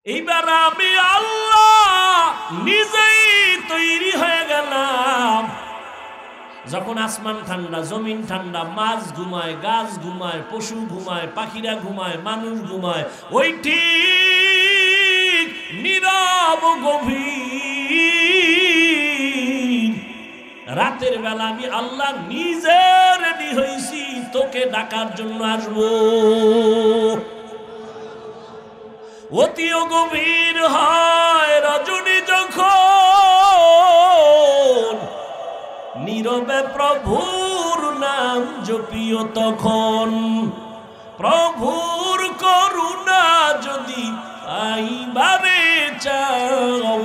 এইবার আমি আল্লাহ নিজেই তৈরি হয়ে গেলাম। যখন আসমান ঠান্ডা, জমিন ঠান্ডা, মাছ ঘুমায়, গাছ ঘুমায়, পশু ঘুমায়, পাখিরা ঘুমায়, মানুষ ঘুমায়, ওই ঠিক নীরব গভীর রাতের বেলা আমি আল্লাহ নিজে রেডি হয়েছি তোকে ডাকার জন্য আসবো। অতিও গভীর হয় রজনী যখন, নীরবে প্রভুর নাম জপিও তখন। প্রভুর করুণা যদি পাইবারে চাও,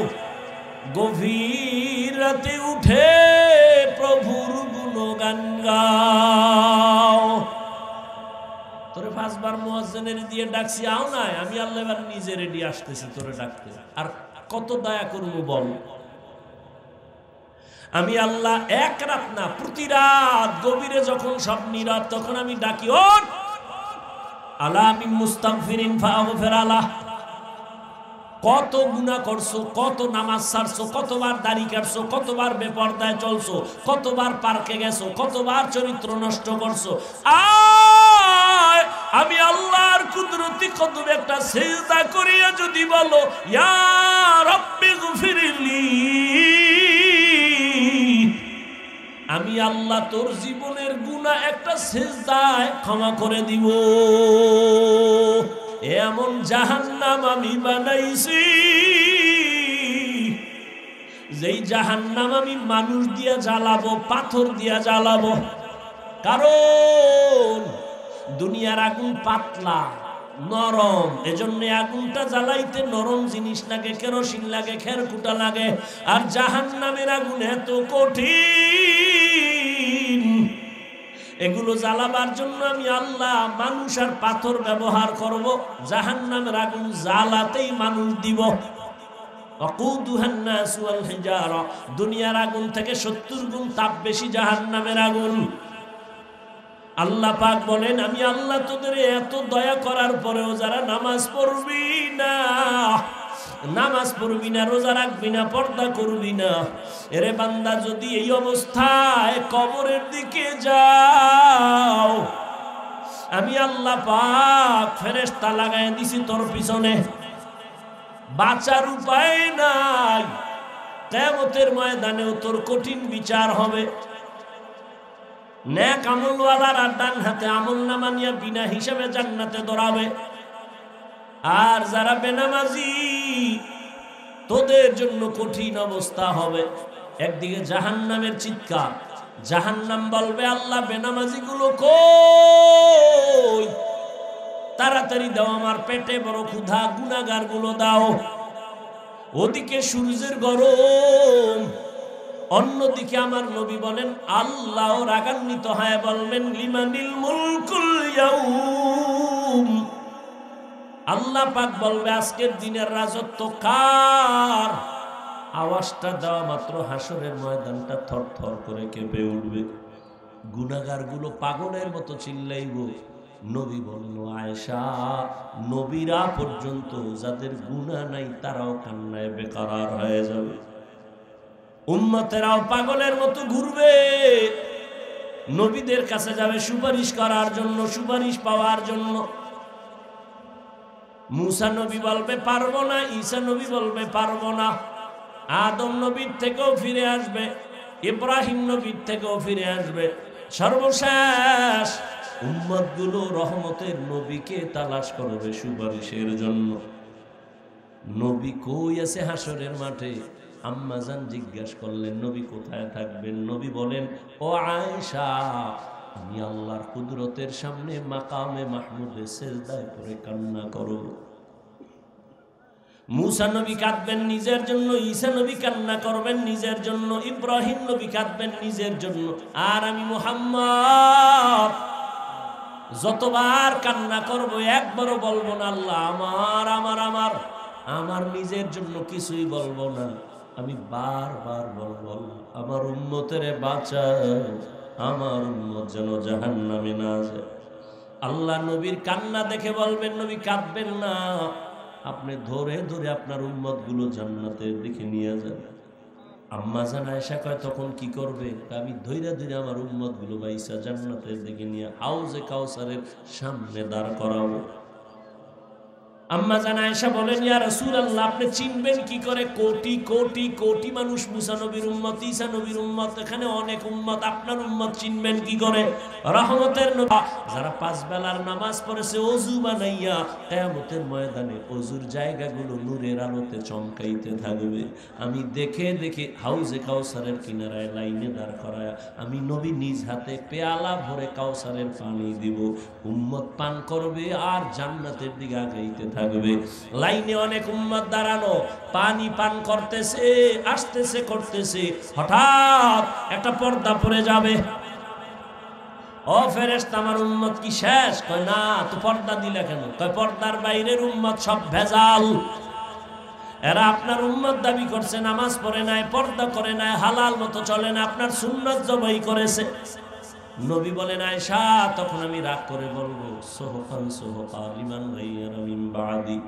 গভীর রাতে উঠে প্রভুর গুণগান গাও। তোরে পাঁচবার মুয়াজ্জিনের দিয়ে ডাকছি, আও নাই, আমি আল্লাহ এবার নিজে রেডি আসতেছি তোরে ডাকতে। আর কত দয়া করবো বল। আমি আল্লাহ এক রাত না, প্রতি রাত গভীরে যখন সব নীরব, তখন আমি ডাকি, ওঠ আলা মিন মুস্তাগফিরিন ফাগফির আলাহ। কত গুনাহ করছো, কত নামাজ ছাড়ছো, কতবার দাড়ি কাটছো, কতবার বেপরদায় চলছো, কতবার পার্কে গেছো, কতবার চরিত্র নষ্ট করছো। আয় আমি আল্লাহর কুদরতি কদমে একটা সিজদা করিয়া যদি বলো, ইয়া রাব্বি গফিরলি, আমি আল্লাহ তোর জীবনের গুনাহ একটা সিজদায় ক্ষমা করে দিব। এমন জাহান্নাম আমি বানাইছি, যেই জাহান্নাম আমি মানুষ দিয়া জ্বালাবো, পাথর দিয়া জ্বালাবো। কারণ দুনিয়ার আগুন পাতলা, নরম, এজন্য আগুনটা জ্বালাইতে নরম জিনিস লাগে, কেরোসিন লাগে, খেরকুটা লাগে। আর জাহান্নামের আগুন এত কঠিন, এগুলো জ্বালাবার জন্য আমি আল্লাহ মানুষ আর পাথর ব্যবহার করব। জাহান্নামের আগুন জ্বালাতেই মানুষ দিব। দুনিয়ার আগুন থেকে 70 গুণ তাপ বেশি জাহান্নামের আগুন। আল্লাহ পাক বলেন, আমি আল্লাহ তোদের এত দয়া করার পরেও যারা নামাজ পড়বি না, নামাজ পড়বি না, রোজা রাখবি না, পর্দা করবি না, এরে বান্দা যদি এই অবস্থায় কবরের দিকে যাও, আমি আল্লাহ পাক ফেরেশতা লাগায় দিছি তোর পিছনে, বাঁচার উপায় নাই। কিয়ামতের ময়দানেও তোর কঠিন বিচার হবে। নেক আমলওয়ালার ডান হাতে আমলনামা নিয়ে বিনা হিসাবে জান্নাতে দৌড়াবে। আর যারা বেনামাজি, তোদের জন্য কঠিন অবস্থা হবে। একদিকে জাহান্নামের চিৎকার, জাহান্নাম বলবে, আল্লাহ বেনামাজি গুলো কই, তাড়াতাড়ি দাও, আমার পেটে বড় ক্ষুধা, গুনাহগার গুলো দাও। ওদিকে সূর্যের গরম, অন্যদিকে আমার নবী বলেন, আল্লাহ রাগান্বিত হয়ে বলবেন, লিমানিল মুলকুল ইয়াউম, আল্লাহ পাক বলবে আজকের দিনের রাজত্ব কার? আওয়াজটা দেওয়া মাত্র হাসরের ময়দানটা থরথর করে কেঁপে উঠবে। গুনাহগার গুলো পাগলের মতো চিল্লাইব। নবী বলল, আয়েশা, নবীরা পর্যন্ত যাদের গুনাহ নাই তারাও কান্নায় বেকারার হয়ে যাবে। উম্মতেরাও পাগলের মতো ঘুরবে, নবীদের কাছে যাবে সুপারিশ করার জন্য, সুপারিশ পাওয়ার জন্য। মুসা নবী বলবে পারবো না, ঈসা নবী বলবে পারবো না, আদম নবীর থেকেও ফিরে আসবে, ইব্রাহিম নবীর থেকেও ফিরে আসবে। সর্বশেষ উম্মতগুলো রহমতের নবীকে তালাশ করবে সুপারিশের জন্য। নবী কই আছে হাসরের মাঠে? আম্মাজান জিজ্ঞাসা করলেন, নবী কোথায় থাকবেন? নবী বলেন, ও আয়েশা, আমি আল্লাহর কুদরতের সামনে মাকামে মাহমুদে সিজদায় পড়ে কান্না করব। মুসা নবী কাঁদবেন নিজের জন্য, ঈসা নবী কান্না করবেন নিজের জন্য, ইব্রাহিম নবী কাঁদবেন নিজের জন্য। আর আমি মুহাম্মদ যতবার কান্না করব একবারও বলবো না আল্লাহ আমার আমার আমার আমার নিজের জন্য কিছুই বলবো না। আমি বারবার বলবো, আমার উম্মতেরে বাঁচাও, আমার উম্মত যেন জাহান্নামে না যায়। আল্লাহ নবীর কান্না দেখে বলবেন, নবী কাঁদবেন না, আপনি ধরে ধরে আপনার উম্মত গুলো জান্নাতের দিকে নিয়ে যান। আম্মা জান আয়েশা কয় তখন কি করবে? আমি ধৈর্য ধরে আমার উম্মত গুলো বাইসা জান্নাতের দিকে নিয়ে হাউজে কাউসারের সামনে দাঁড় করাবো। আম্মা জান আয়েশা বলেন, ইয়া রাসূলুল্লাহ, আপনি চিনবেন কি করে? কোটি কোটি কোটি মানুষ মুসা নবীর উম্মত, ঈসা নবীর উম্মত, এখানে অনেক উম্মত, আপনার উম্মত চিনবেন কি করে? রহমতের নবী যারা 5 বেলার নামাজ পড়েছে ওযু বানাইয়া, কিয়ামতের ময়দানে ওযুর জায়গাগুলো নূরের আলোতে চমকাইতে থাকবে। আমি দেখে দেখে হাউজে কাউসারের কিনারায় লাইনে দাঁড় করায়া আমি নবী নিজ হাতে পেয়ালা ভরে কাউসারের পানি দিব, উম্মত পান করবে আর জান্নাতের দিকে আগাইতে থাকবে। লাইনে অনেক উম্মত দাঁড়ানো, পানি পান করতেছে, আসতেছে করতেছে, হঠাৎ একটা পর্দা পড়ে যাবে। ও ফেরেশতা, আমার উম্মত কি শেষ? কয় না। তো পর্দা দিলে কেন? কয় পর্দার বাইরের উম্মত সব ভেজাল। এরা আপনার উম্মত দাবি করছে, নামাজ পড়ে নাই, পর্দা করে নাই, হালাল মতো চলে না, আপনার সুন্নাত জবাই করেছে। নবী বলেন, আয়েশা, তখন আমি রাগ করে বলবো, সোহকান সোহকা লিমান গায়্যারা মিন বাদি,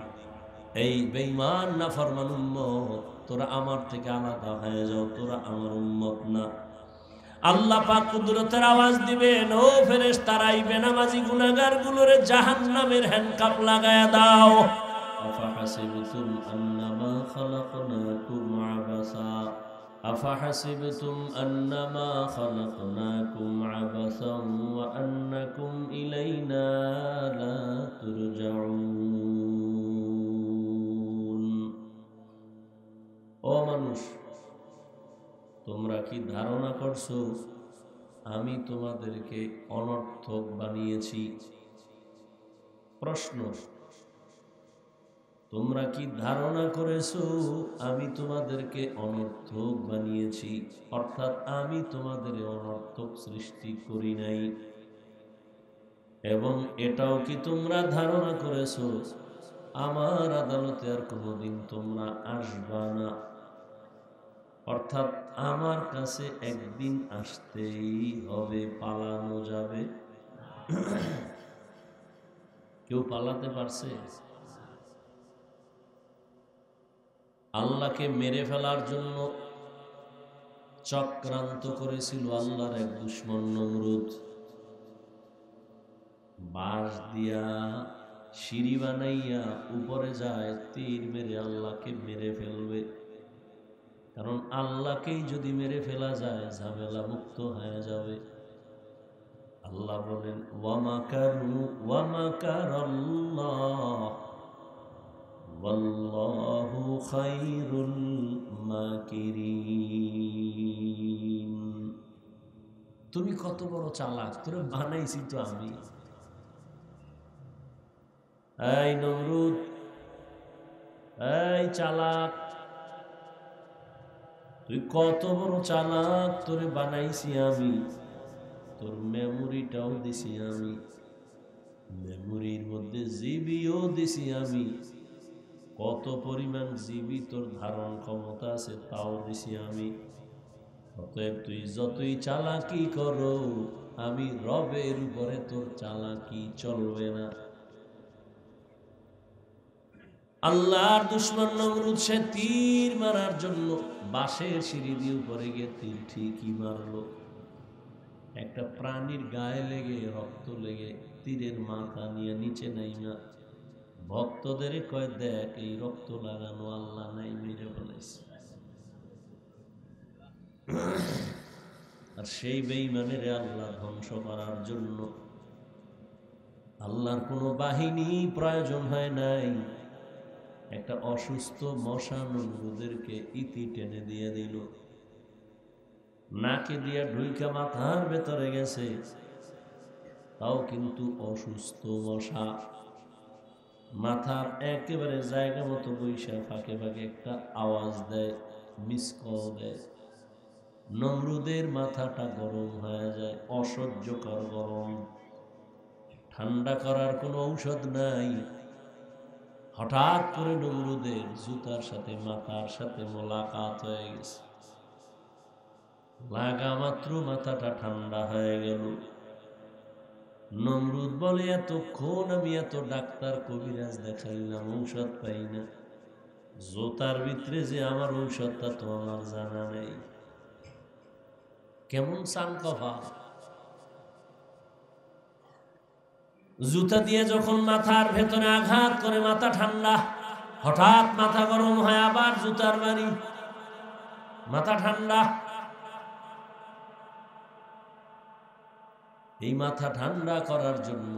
এই বেঈমান নাফরমান উম্মত, তোরা আমার থেকে আলাদা হয়ে যাও, তোরা আমার উম্মত না। আল্লাহ পাক কুদরতের আওয়াজ দিবেন, ও ফেরেশতারা, এই বেনামাজি গুনাহগার গুলোরে জাহান্নামের হ্যান্ডকাপ লাগায়া দাও। আফাহাসিবতুম আন্নামা খালাকনাকুম আবাসা, আফাহাসিবতুম আন্নামা খালাকনাকুম আবাসান ওয়া আন্নাকুম ইলাইনা লা তুরজাউন। ও মানুষ, তোমরা কি ধারণা করছো আমি তোমাদেরকে অনর্থক বানিয়েছি? প্রশ্ন, তোমরা কি ধারণা করেছো আমি তোমাদেরকে অনর্থক বানিয়েছি? অর্থাৎ আমি তোমাদের অনর্থক সৃষ্টি করি নাই। এবং এটাও কি তোমরা ধারণা করেছো আমার আদালতে আর কোনোদিন তোমরা আসবা না? অর্থাৎ আমার কাছে একদিন আসতেই হবে, পালানো যাবে? কেউ পালাতে পারছে? আল্লাহকে মেরে ফেলার জন্য চক্রান্ত করেছিল আল্লাহর এক দুশমন নমরুদ। বাঁশ দিয়া সিঁড়ি বানাইয়া উপরে যায়, তীর মেরে আল্লাহকে মেরে ফেলবে। কারণ আল্লাহকেই যদি মেরে ফেলা যায়, ঝামেলা মুক্ত হয়ে যাবে। আল্লাহ বলেন, ওয়ামাকারু ওয়ামাকারাল্লাহ ওয়াল্লাহু খায়রুল মাকিরিন। তুমি কত বড় চালাক, তোরে বানাইছি তো আমি। এই নমরুদ, এই চালাক, তুই কত বড় চালাক, তোরে বানাইছি আমি, তোর মেমোরিটাও দিছি আমি, মেমোরির মধ্যে জিবিও দিছি আমি, কত পরিমাণ জিবি তোর ধারণ ক্ষমতা আছে তাও দিছি আমি। অতএব তুই যতই চালাকি করো, আমি রবের উপরে তোর চালাকি চলবে না। আল্লাহর দুশমন নমরুদ সে তীর মারার জন্য বাঁশের সিঁড়ি দিয়ে উপরে গিয়ে তীর ঠিকই মারলো। একটা প্রাণীর গায়ে লেগে, রক্ত লেগে তীরের মাথা নিয়ে নিচে নাইমা ভক্তদের কয়, দেখ এই রক্ত লাগানো আল্লাহ নাই, মেরে ফেলেছে। আর সেই বেঈমানের আল্লাহ ধ্বংস করার জন্য আল্লাহর কোনো বাহিনী প্রয়োজন হয় নাই। একটা অসুস্থ মশা নমরুদেরকে ইতি টেনে দিয়ে দিল, নাকে দিয়া ঢুইকা মাথার ভেতরে গেছে, তাও কিন্তু অসুস্থ মশা মাথার একেবারে জায়গা মতো বৈশা ফাঁকে ফাঁকে একটা আওয়াজ দেয়, মিস কল দেয়। নমরুদের মাথাটা গরম হয়ে যায়, অসহ্যকর গরম, ঠান্ডা করার কোনো ঔষধ নাই। হঠাৎ করে নমরুদের জুতার সাথে মাথার সাথে মোলাকাত হয়ে গেছে, লাগা মাত্র মাথাটা ঠান্ডা হয়ে গেল। নমরুদ বলে এতক্ষণ আমি এত ডাক্তার কবিরাজ দেখাইলাম, ঔষধ পাই না। জোতার ভিতরে যে আমার ঔষধটা তো আমার জানা নেই। কেমন চান কফা। জুতা দিয়ে যখন মাথার ভেতরে আঘাত করে মাথা ঠান্ডা, হঠাৎ মাথা গরম হয়, আবার জুতার বাড়ি, মাথা ঠান্ডা। এই মাথা ঠান্ডা করার জন্য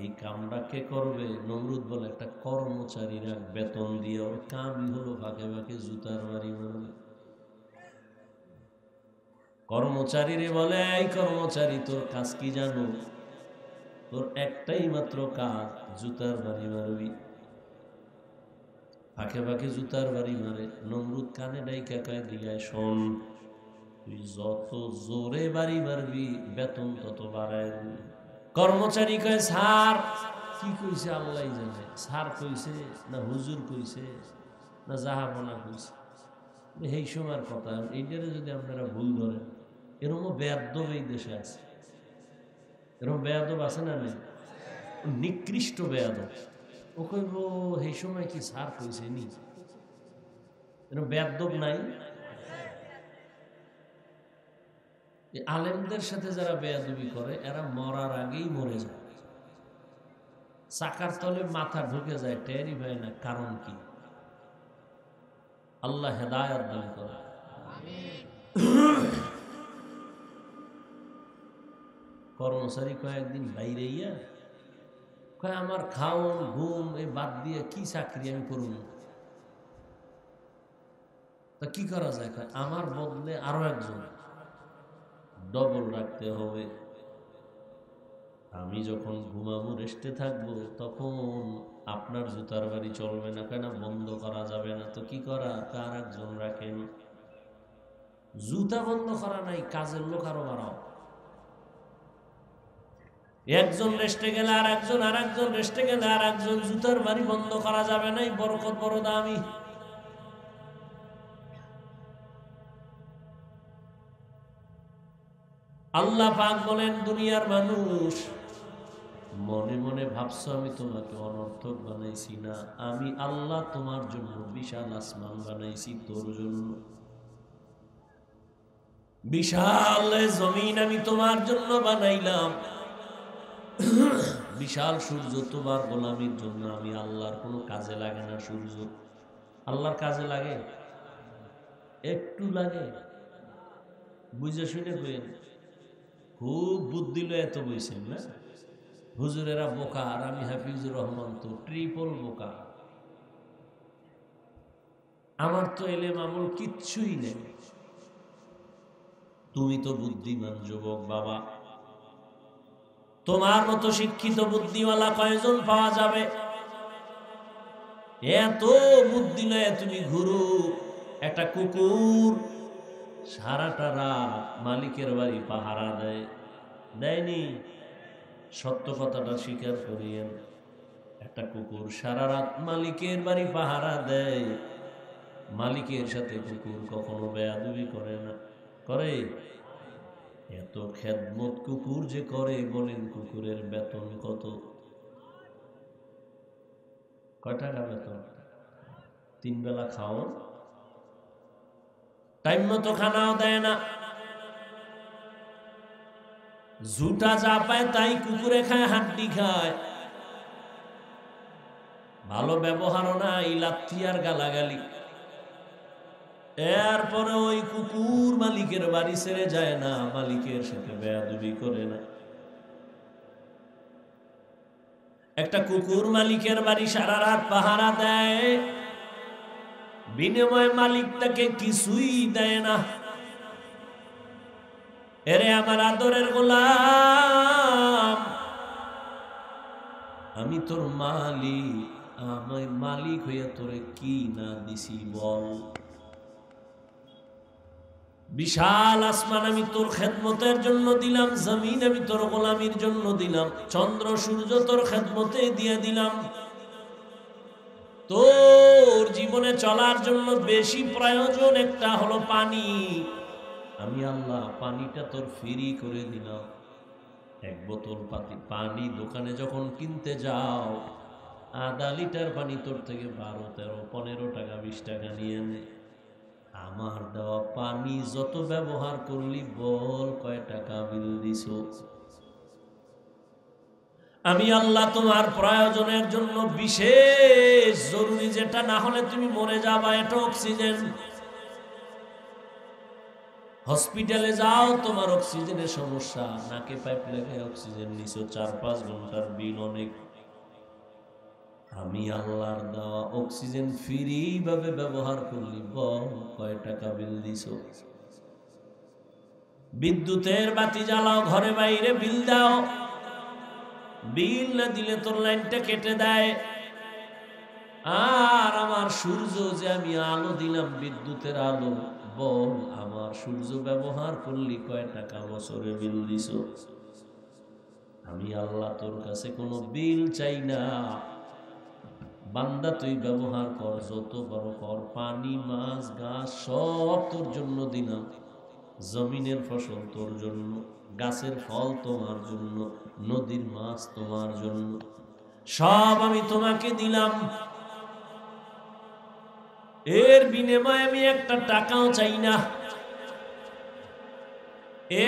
এই কামটা কে করবে? নমরুদ বলে একটা কর্মচারীরা বেতন দিয়ে, ওর কামই হলো ফাঁকে ফাঁকে জুতার বাড়ি মারবে। কর্মচারীরে বলে, এই কর্মচারী তোর কাজ কি জানো? তোর একটাই মাত্র কাজ, জুতার বাড়ি মারবি। ফাঁকে ফাঁকে জুতার বাড়ি মারে। নমরুদ কানে ডাইকা কয়, দিগায় শোন, তুই যত জোরে বাড়ি মারবি বেতন তত বাড়ায়। কর্মচারী কয়, স্যার কি কইছে আল্লাহ জানে, স্যার কইছে না হুজুর কইছে না জাহাপনা কইছে, এই সময়ের কথা। এইটারে যদি আপনারা ভুল ধরেন, এরকম বেয়াদব এই দেশে আছে। এরকম বেয়াদব আছে না নেই? নিকৃষ্ট বেয়াদব। ও কইব এই সময় কি স্যার কইছে নি? এরকম বেয়াদব নাই? আলেমদের সাথে যারা বেয়াদবি করে এরা মরার আগেই মরে যায়, চাকার তলে মাথা ঢুকে যায়, টেরই পায় না। কারণ কি? আল্লাহ হেদায়েত দান করে। কর্মচারী কয়েকদিন বাইরে ইয়া কয়, আমার খাওন ঘুম এ বাদ দিয়ে কি চাকরি আমি করব? তা কি করা যায়? আমার বদলে আরো একজন ডবল রাখতে হবে। আমি যখন ঘুমাবো, রেস্টে থাকবো, তখন আপনার জুতার বাড়ি চলবে না। কেন বন্ধ করা যাবে না? তো কি করা? কার একজন রাখেন। জুতা বন্ধ করা নাই, কাজের লোক আরো বাড়াও। একজন রেস্টে গেলে আর একজন, আর একজন রেস্টে গেলে আর একজন। জুতার বাড়ি বন্ধ করা যাবে না। বরকত বড় দামি। আল্লাহ পাক বলেন, দুনিয়ার মানুষ মনে মনে ভাবছো আমি তোমাকে অনর্থক বানাইছি না। আমি আল্লাহ তোমার জন্য বিশাল আসমান বানাইছি, তোর জন্য বিশাল জমিন আমি তোমার জন্য বানাইলাম। বিশাল সূর্য তোমার গোলামির জন্য। আমি আল্লাহর কোনো কাজে লাগে না সূর্য। আল্লাহর কাজে লাগে? একটু লাগে? বুঝে শুনে বইন। খুব বুদ্ধি লয়ে এত বইছেন না? হুজুরেরা বোকা, আর আমি হাফিজুর রহমান তো ট্রিপল বোকা। আমার তো এলেম আমল কিচ্ছুই নেই। তুমি তো বুদ্ধিমান যুবক বাবা, তোমার মতো শিক্ষিত বুদ্ধিওয়ালা কয়জন পাওয়া যাবে? এত বুদ্ধি লয়ে তুমি ঘুরো। একটা কুকুর সারাটা রাত মালিকের বাড়ি পাহারা দেয়, দেয়নি? সত্য কথাটা স্বীকার করিয়েন। একটা কুকুর সারা রাত মালিকের বাড়ি পাহারা দেয়। মালিকের সাথে কুকুর কখনো বেয়াদবি করে না? করে? এত খেদমত কুকুর যে করে, বলেন কুকুরের বেতন কত? কয় টাকা বেতন? 3 বেলা খাও, টাইম মতো খানাও দেয় না। ঝুটা যা পায় তাই কুকুরে খায়, হাড্ডি খায়। ভালো ব্যবহারও নাই, লাথি আর গালাগালি। এরপরে ওই কুকুর মালিকের বাড়ি ছেড়ে যায় না, মালিকের সাথে বেয়াদবি করে না। একটা কুকুর মালিকের বাড়ি সারা রাত পাহারা দেয়, বিনিময়ে মালিক তাকে কিছুই দেয় না। এরে আমার আদরের গোলাম, আমি তোর মালিক, আমি মালিক হইয়া তোরে কি না দিছি বল? বিশাল আসমান আমি তোর খেদমতের জন্য দিলাম, জমিন আমি তোর গোলামির জন্য দিলাম, চন্দ্র সূর্য তোর খেদমতে দিয়ে দিলাম। তোর জীবনে চলার জন্য বেশি প্রয়োজন একটা হলো পানি। আমি আল্লাহ পানিটা তোর ফ্রি করে দিলাম। এক বোতল পানি দোকানে যখন কিনতে যাও, আধা লিটার পানি তোর থেকে 12, 13, 15 টাকা 20 টাকা নিয়ে নে। আমার দেওয়া পানি যত ব্যবহার করলি বল কয় টাকা বিল দিছ? আমি আল্লাহ তোমার প্রয়োজনের জন্য বিশেষ জরুরি, যেটা না হলে তুমি মরে যাবা, এটা অক্সিজেন। হসপিটালে যাও, তোমার অক্সিজেনের সমস্যা, নাকে পাইপ লাগায় অক্সিজেন নিছো, 4-5 ঘন্টার বিল অনেক। আমি আল্লাহর দেওয়া অক্সিজেন ফ্রি ভাবে ব্যবহার করলি বল কয় টাকা বিল দিছো? বিদ্যুতের বাতি জ্বালাও, ঘরে বাইরে বিল দাও, বিল না দিলে তোর লাইনটা কেটে দেয়। আর আমার সূর্য যে আমি আলো দিলাম, বিদ্যুতের আলো, বল আমার সূর্য ব্যবহার করলি কয় টাকা বছরে বিল দিছো? আমি আল্লাহ তোর কাছে কোনো বিল চাই না, বান্দা তুই ব্যবহার কর, যত বড় কর, পানি, মাছ, গাছ সব তোর জন্য দিলাম। জমিনের ফসল তোর জন্য, গাছের ফল তোমার জন্য, নদীর মাছ তোমার জন্য, সব আমি তোমাকে দিলাম। এর বিনিময়ে আমি একটা টাকাও চাই না।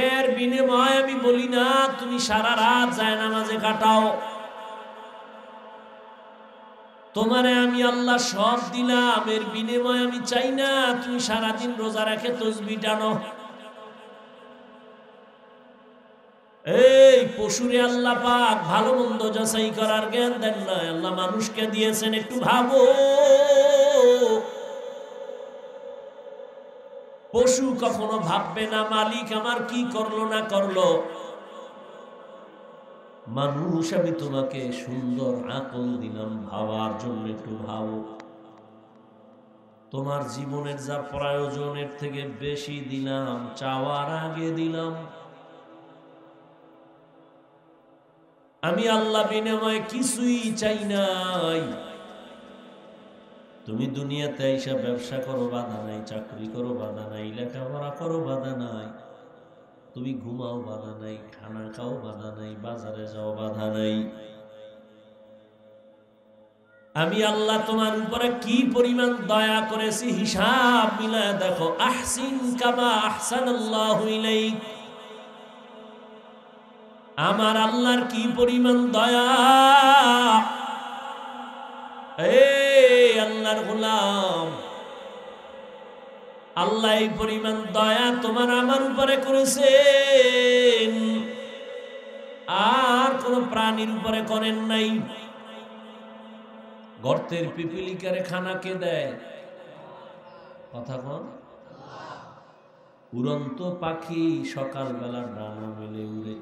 এর বিনিময়ে আমি বলি না তুমি সারা রাত জায়নামাজে কাটাও। তোমারে আমি আল্লাহ সব দিলাম, এর বিনিময়ে আমি চাই না তুমি সারাদিন রোজা রেখে তসবিহ টানো। এই পশুরে আল্লাহ পাক ভালো মন্দ যাচাই করার জ্ঞান দেন না, আল্লাহ মানুষকে দিয়েছেন, একটু ভাবো। পশু কখনো ভাববে না মালিক আমার কি করলো না করলো। মানুষ আমি তোমাকে সুন্দর আকল দিলাম, ভাবার জন্য একটু ভাবো। তোমার জীবনের যা প্রয়োজনের থেকে বেশি দিলাম, চাওয়ার আগে দিলাম। আমি আল্লাহ বিনিময়ে কিছুই চাই নাই। তুমি দুনিয়াতে এসে ব্যবসা করো বাধা নাই, চাকরি করো বাধা নাই, লেখাপড়া করো বাধা নাই, তুমি ঘুমাও বাধা নাই, খানা খাও বাধা নাই, বাজারে যাও বাধা নাই। আমি আল্লাহ তোমার উপরে কি পরিমাণ দয়া করেছি হিসাব মিলায় দেখো। আহসিন কামা আহসানাল্লাহু ইলাইক। আমার আল্লাহর কি পরিমাণ দয়া। এই আল্লাহর গোলাম, আল্লাহ এই পরিমাণ দয়া তোমার আমার উপরে করেছেন, আর কোন প্রাণীর উপরে করেন নাই। গর্তের পিপিলিকারে খানা কে দেয়? কথা কন। উড়ন্ত পাখি সকালবেলা ডানা মেলে উড়ে,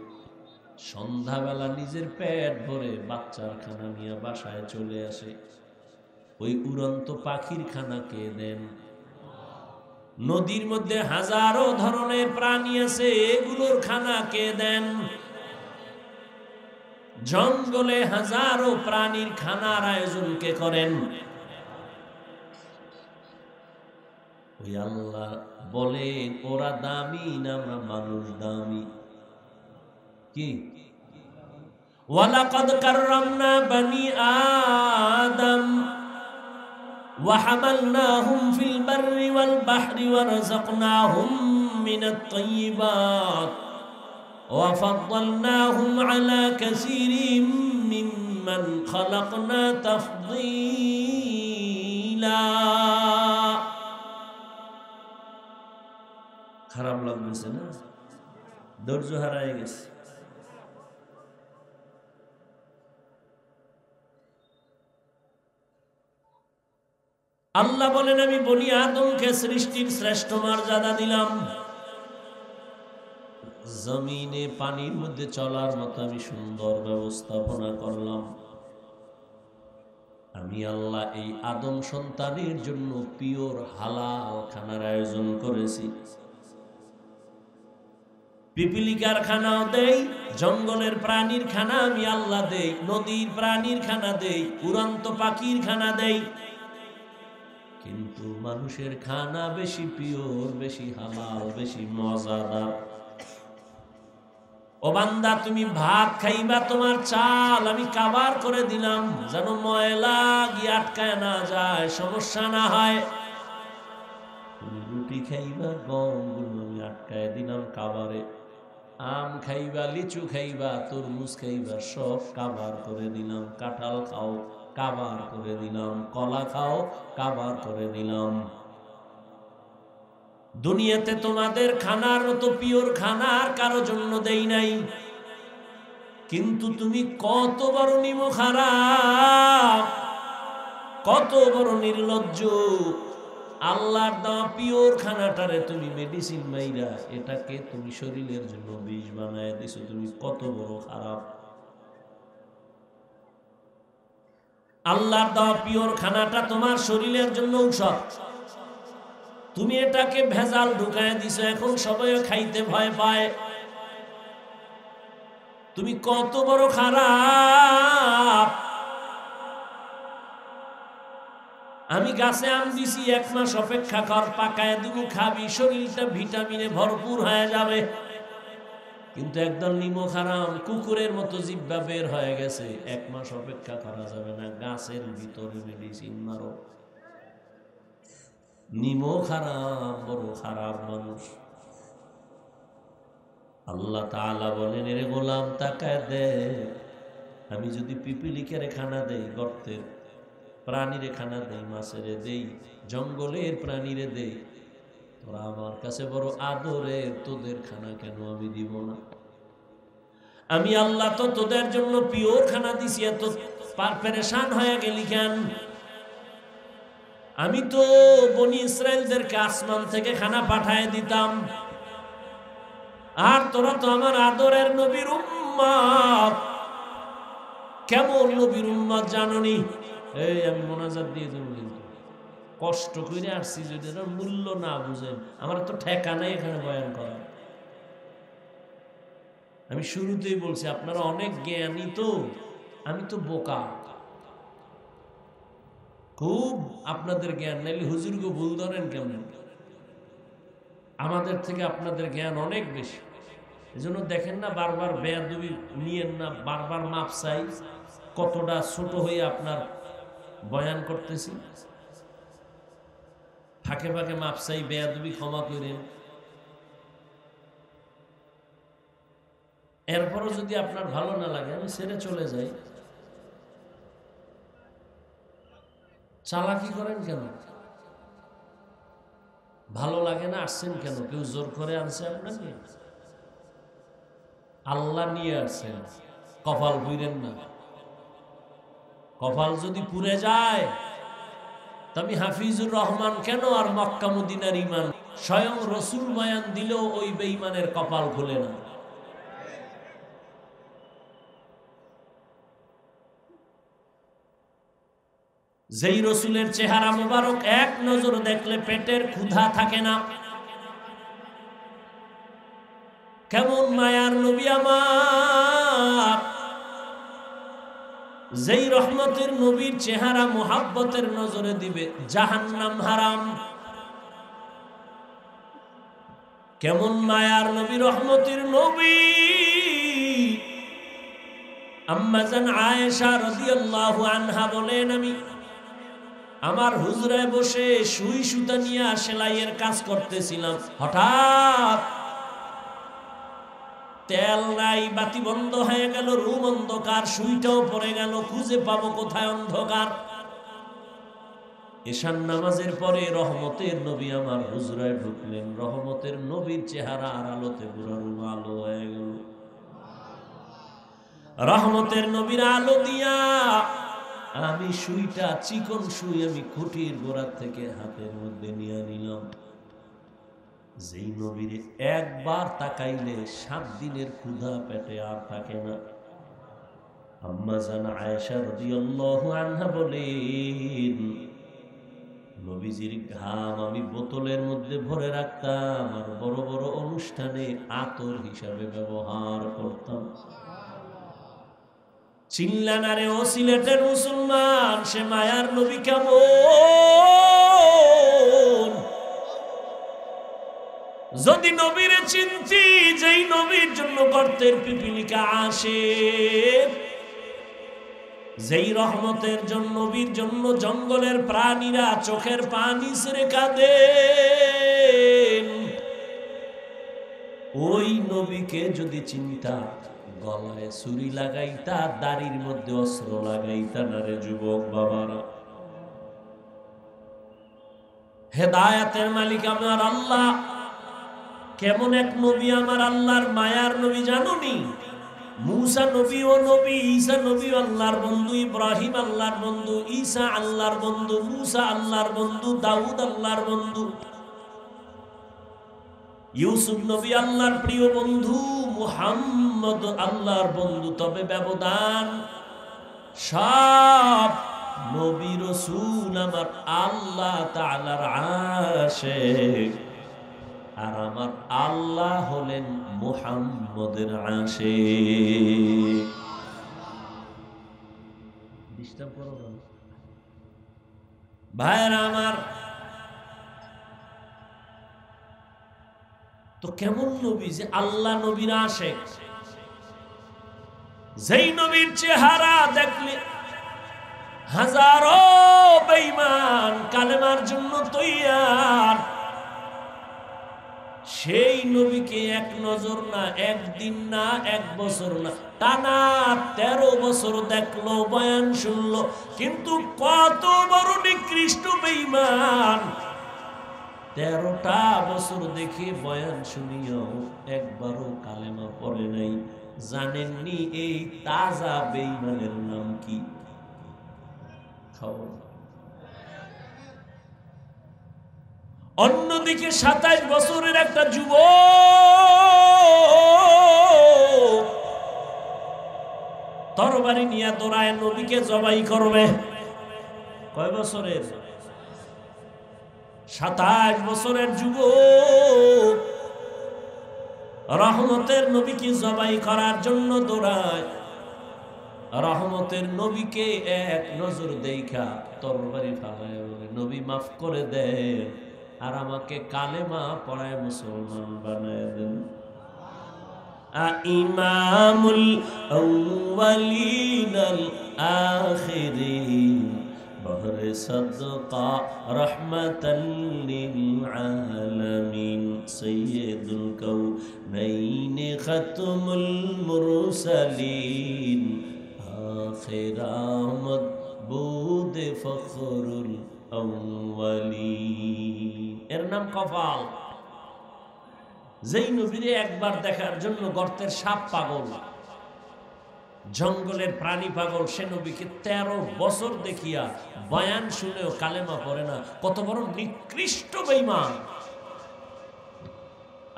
সন্ধ্যাবেলা নিজের পেট ভরে বাচ্চার খানা নিয়ে বাসায় চলে আসে। ওই উড়ন্ত পাখির খানা কে দেন? নদীর মধ্যে হাজারো ধরনের প্রাণী আছে, এগুলোর খানা কে দেন? জঙ্গলে হাজারো প্রাণীর খানার আয়োজন কে করেন? ওই আল্লাহ বলেন ওরা দামি না আমরা মানুষ দামি? কি ওয়ালাকাদ কাররামনা বনি আদম ওয়া হামালনাহুম ফিল বাররি ওয়াল বাহরি ওয়া রাযাকনাহুম মিনাত তাইয়্যিবাত ওয়া ফাদ্দালনাহুম আলা কাসীরিম মিম্মান খালাকনা তাফদীলা। খারাপ লাগছে না? ধৈর্য হারায় গেছে। আল্লাহ বলেন আমি বনি আদমকে সৃষ্টির শ্রেষ্ঠ মর্যাদা দিলাম। জমিনে পানির মধ্যে চলার মতো আমি সুন্দর ব্যবস্থাপনা করলাম। আমি আল্লাহ এই আদম সন্তানের জন্য পিওর হালাল খানার আয়োজন করেছি। পিপিলিকার খানাও দেই, জঙ্গলের প্রাণীর খানা আমি আল্লাহ দেই, নদীর প্রাণীর খানা দেই, উড়ন্ত পাখির খানা দেই। কিন্তু মানুষের খানা বেশি পিওর, বেশি হালাল, বেশি মজাদার। ও বান্দা তুমি ভাত খাইবা, তোমার চাল আমি কাবার করে দিলাম যেন ময়লা গিয়ে আটকায় না যায়, সমস্যা না হয়। তুমি রুটি খাইবা, গমগুলো আমি আটকায় দিলাম কাবারে। আম খাইবা, লিচু খাইবা, তরমুজ খাইবা, সব কাবার করে দিলাম। কাঁঠাল খাও, কাবার করে দিলাম। কলা খাও, কাবার করে দিলাম। দুনিয়াতে তোমাদের খানার মতো পিওর খানার কারো জন্য দেই নাই, কিন্তু তুমি কত বড় নিমো খারাপ, কত বড় নির্লজ্জ। আল্লাহর দেওয়া পিওর খানাটারে তুমি মেডিসিন মাইরা এটাকে তুমি শরীরের জন্য বিষ বানায় দিছো। তুমি কত বড় খারাপ। আল্লাহর দেওয়া পিওর খানাটা তোমার শরীরের জন্য ঔষধ, তুমি এটাকে ভেজাল ঢুকায় দিছো। এখন সবাই খাইতে ভয় পায়। তুমি কত বড় খারাপ। আমি গাছে আম দিছি, 1 মাস অপেক্ষা কর, পাকায় দিবু, খাবি, শরীরটা ভিটামিনে ভরপুর হয়ে যাবে। কিন্তু একদল নিমো খারাম কুকুরের মতো জিহ্বা বের হয়ে গেছে, 1 মাস অপেক্ষা করা যাবে না, গাছের ভিতরে মেডিসিন মারো। নিমো খারাপ, বড় খারাপ মানুষ। আল্লাহ তাআলা বলেন, এরে গোলাম তাকায় দে, আমি যদি পিপিলিকের খানা দেই, গর্তের প্রাণীরে খানা দেই, মাছেরে দেই, জঙ্গলের প্রাণীরে দেই, তোরা আমার কাছে বড় আদরের, তোদের খানা কেন আমি দিব না? আমি আল্লাহ তো তোদের জন্য পিওর খানা দিছি, এত পেরেশান হয়ে গেলি কেন? আমি তো বনি ইসরায়েলদেরকে আসমান থেকে খানা পাঠায় দিতাম, আর তোরা তো আমার আদরের নবীর উম্মত। কেমন নবীর উম্মত জাননি? এই আমি মোনাজাত দিয়ে দেবো, কিন্তু কষ্ট করে আসছি, যদি এটার মূল্য না বুঝেন, আমার তো ঠেকা নাই এখানে বয়ান করা। আমি শুরুতেই বলছি আপনারা অনেক জ্ঞানী, তো আমি তো বোকা, খুব আপনাদের জ্ঞান, নাইলে হুজুরকে ভুল ধরেন কেমন? আমাদের থেকে আপনাদের জ্ঞান অনেক বেশি। এজন্য দেখেন না, বারবার বেয়াদবি নিয়েন না, বারবার মাপ চাই। কতটা ছোট হয়ে আপনার বয়ান করতেছি, ফাঁকে ফাঁকে মাপ চাই, বেয়াদবি ক্ষমা করেন। এরপরও যদি আপনার ভালো না লাগে, আমি ছেড়ে চলে যাই। চালাকি করেন কেন? ভালো লাগে না, আসছেন কেন? কেউ জোর করে আনছে আপনাকে? আল্লাহ নিয়ে আসছেন, কপাল পুড়েন না। কপাল যদি পুড়ে যায়, তুমি হাফিজুর রহমান কেন আর মক্কা মদিনার ইমান? স্বয়ং রসুল বয়ান দিলেও ওই বেঈমানের কপাল খুলে না। যেই রসুলের চেহারা মোবারক এক নজর দেখলে পেটের ক্ষুধা থাকে না, কেমন মায়ার নবী আমার, যেই রহমতের নবীর চেহারা মোহাব্বতের নজরে দিবে জাহান্নাম হারাম। কেমন মায়ার নবী, রহমতের নবী। আম্মা জান আয়েশা রাদিয়াল্লাহু আনহা বলেন, আমি আমার হুজরায় বসে সুই সুতা নিয়ে সেলাইয়ের কাজ করতেছিলাম, হঠাৎ তেল নাই, বাতি বন্ধ হয়ে গেল, রুম অন্ধকার, সুইটাও পড়ে গেল, খুঁজে পাবো কোথায়? অন্ধকার। এশার নামাজের পরে রহমতের নবী আমার হুজরায় ঢুকলেন। রহমতের নবীর চেহারা আর আলোতে পুরো রুম আলো হয়ে গেল। রহমতের নবীর আলো দিয়া আমি সুইটা, চিকন সুই, আমি খুঁটির গোড়ার থেকে হাতের মধ্যে নিয়ে নিলাম। যেই নবীর একবার তাকাইলে 7 দিনের ক্ষুধা পেটে আর থাকে না। আম্মা জান আয়েশা রাদিয়াল্লাহু আনহা বলেন, নবীজির ঘাম আমি বোতলের মধ্যে ভরে রাখতাম, আর বড় বড় অনুষ্ঠানে আতর হিসাবে ব্যবহার করতাম। চিল্লানারে ও সিলেটের মুসলমান, সে মায়ার নবী কেমন? যদি নবীরে চিনতি, যেই নবীর জন্য গর্তের পিপিলিকা আসে, যেই রহমতের জন্য নবীর জন্য জঙ্গলের প্রাণীরা চোখের পানি ছেড়ে কাঁদে, ওই নবীকে যদি চিন্তা, গলায় ছুরি লাগাইতা, দাড়ির মধ্যে অস্ত্র লাগাইতা না রে যুবক বাবারা। হেদায়েতের মালিক আমার আল্লাহ, কেমন এক নবী আমার আল্লাহর মায়ার নবী জানুনি? মুসা নবী ও নবী, ঈসা নবী আল্লাহর বন্ধু, ইব্রাহিম আল্লাহর বন্ধু, ঈসা আল্লাহর বন্ধু, মুসা আল্লাহর বন্ধু, দাউদ আল্লাহর বন্ধু, ইউসুফ নবী আল্লাহর প্রিয় বন্ধু, মুহাম্মদ আল্লাহর বন্ধু। তবে ব্যবধান, সব নবী রাসূল আমার আল্লাহ তাআলার আশিক, আর আমার আল্লাহ হলেন মুহাম্মদের আশিক। ডিস্টার্ব করো না ভাইরা আমার। তো কেমন নবী যে আল্লাহ নবীর আশিক, যেই নবীর চেহারা দেখলে হাজারো বেঈমান কালেমার জন্য তৈয়ার, সেই নবীকে এক নজর না, একদিন না, এক বছর না, টানা 13 বছর দেখলো, বয়ান শুনলো, কিন্তু কত বড় নিকৃষ্ট বেঈমান, 13টা বছর দেখে বয়ান শুনিও একবারও কালেমা পড়ে নাই। জানেননি এই তাজা বেঈমানের নাম কি? অন্যদিকে 27 বছরের একটা যুবক তরবারি নিয়ে দৌড়ায় নবীকে জবাই করবে। কয় বছরের? 27 বছরের যুবক রহমতের নবীকে জবাই করার জন্য দৌড়ায়। রহমতের নবীকে এক নজর দেখা তরবারি ফালায় বলে, নবী মাফ করে দেন, আর আমাকে কালেমা পড়ায় মুসলমান বানায় দেন। ইমামুল আউয়ালিন আল আখিরিন বহরে সাদকা রাহমাতাল লিল আলামিন সাইয়্যিদুল কাউনাইন খাতমুল মুরসালিন আখিরামত বুদে ফখরুল আউয়ালিন। এর নাম কপাল। যেই নবীরে একবার দেখার জন্য গর্তের সাপ পাগল, জঙ্গলের প্রাণী পাগল, সে নবীকে 13 বছর দেখিয়া বয়ান শুনেও কালেমা পড়ে না। কত বড় নিকৃষ্ট বেঈমান!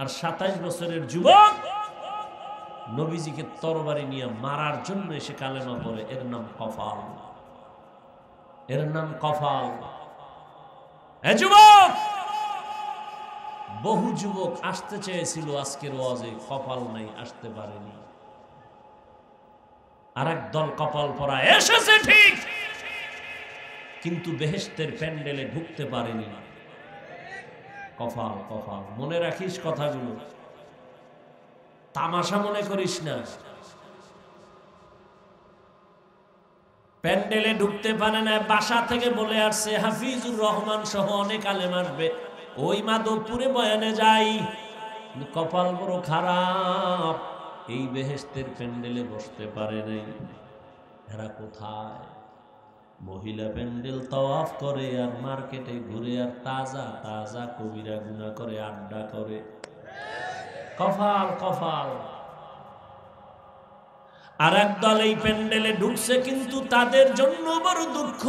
আর 27 বছরের যুবক নবীজিকে তরবারি নিয়ে মারার জন্য এসে কালেমা পড়ে। এর নাম কপাল, এর নাম কপাল। এ যুবক, বহু যুবক আসতে চেয়েছিল আজকের ওয়াজে, কপাল নাই, আসতে পারেনি। আর এক দল কপাল পরা এসেছে ঠিক, কিন্তু বেহেশতের প্যান্ডেলে ঢুকতে পারেনি। কপাল কপাল, মনে রাখিস কথাগুলো, তামাশা মনে করিস না। প্যান্ডেলে ঢুকতে পারে না, বাসা থেকে বলে আসছে হাফিজুর রহমান সহ অনেক আলেম আসবে, ওই মাধবপুরে বয়ানে যাই। কপাল বড় খারাপ, এই বেহেশতের প্যান্ডেলে বসতে পারে নাই। এরা কোথায়? মহিলা প্যান্ডেল তাওয়াফ করে, আর মার্কেটে ঘুরে, আর তাজা তাজা কবিরা গুনাহ করে, আড্ডা করে। কপাল কপাল। আর একদল এই প্যান্ডেলে ঢুকছে, কিন্তু তাদের জন্য বড় দুঃখ,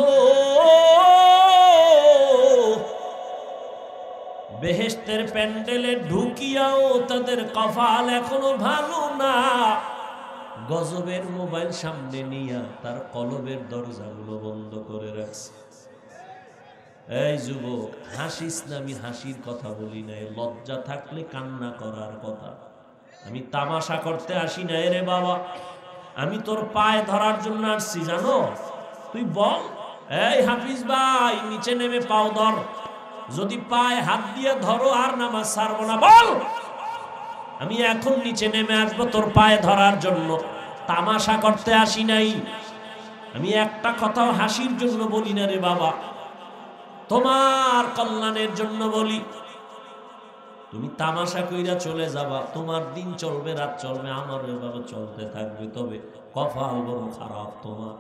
বেহেশতের প্যান্ডেলে ঢুকিয়াও তাদের কপাল এখনো ভালো না। গজবের মোবাইল সামনে নিয়া তার কলবের দরজাগুলো বন্ধ করে রাখছে। এই যুবক, হাসিস না, আমি হাসির কথা বলি না, লজ্জা থাকলে কান্না করার কথা। আমি তামাশা করতে আসি না রে বাবা, আমি তোর পায়ে ধরার জন্য আসছি, জানো? তুই বল, এই হাফিজ ভাই, নিচে নেমে পাও ধর। যদি পায়ে হাত দিয়ে ধরো আর নামাজ ছাড়বো না, বল আমি এখন নিচে নেমে আসবো তোর পায়ে ধরার জন্য। তামাশা করতে আসি নাই, আমি একটা কথাও হাসির জন্য বলি না রে বাবা, তোমার কল্যাণের জন্য বলি। তুমি তামাশা কইরা চলে যাবা, তোমার দিন চলবে, রাত চলবে, আমার বাবা চলতে থাকবে। তবে কপাল বড় খারাপ, তোমার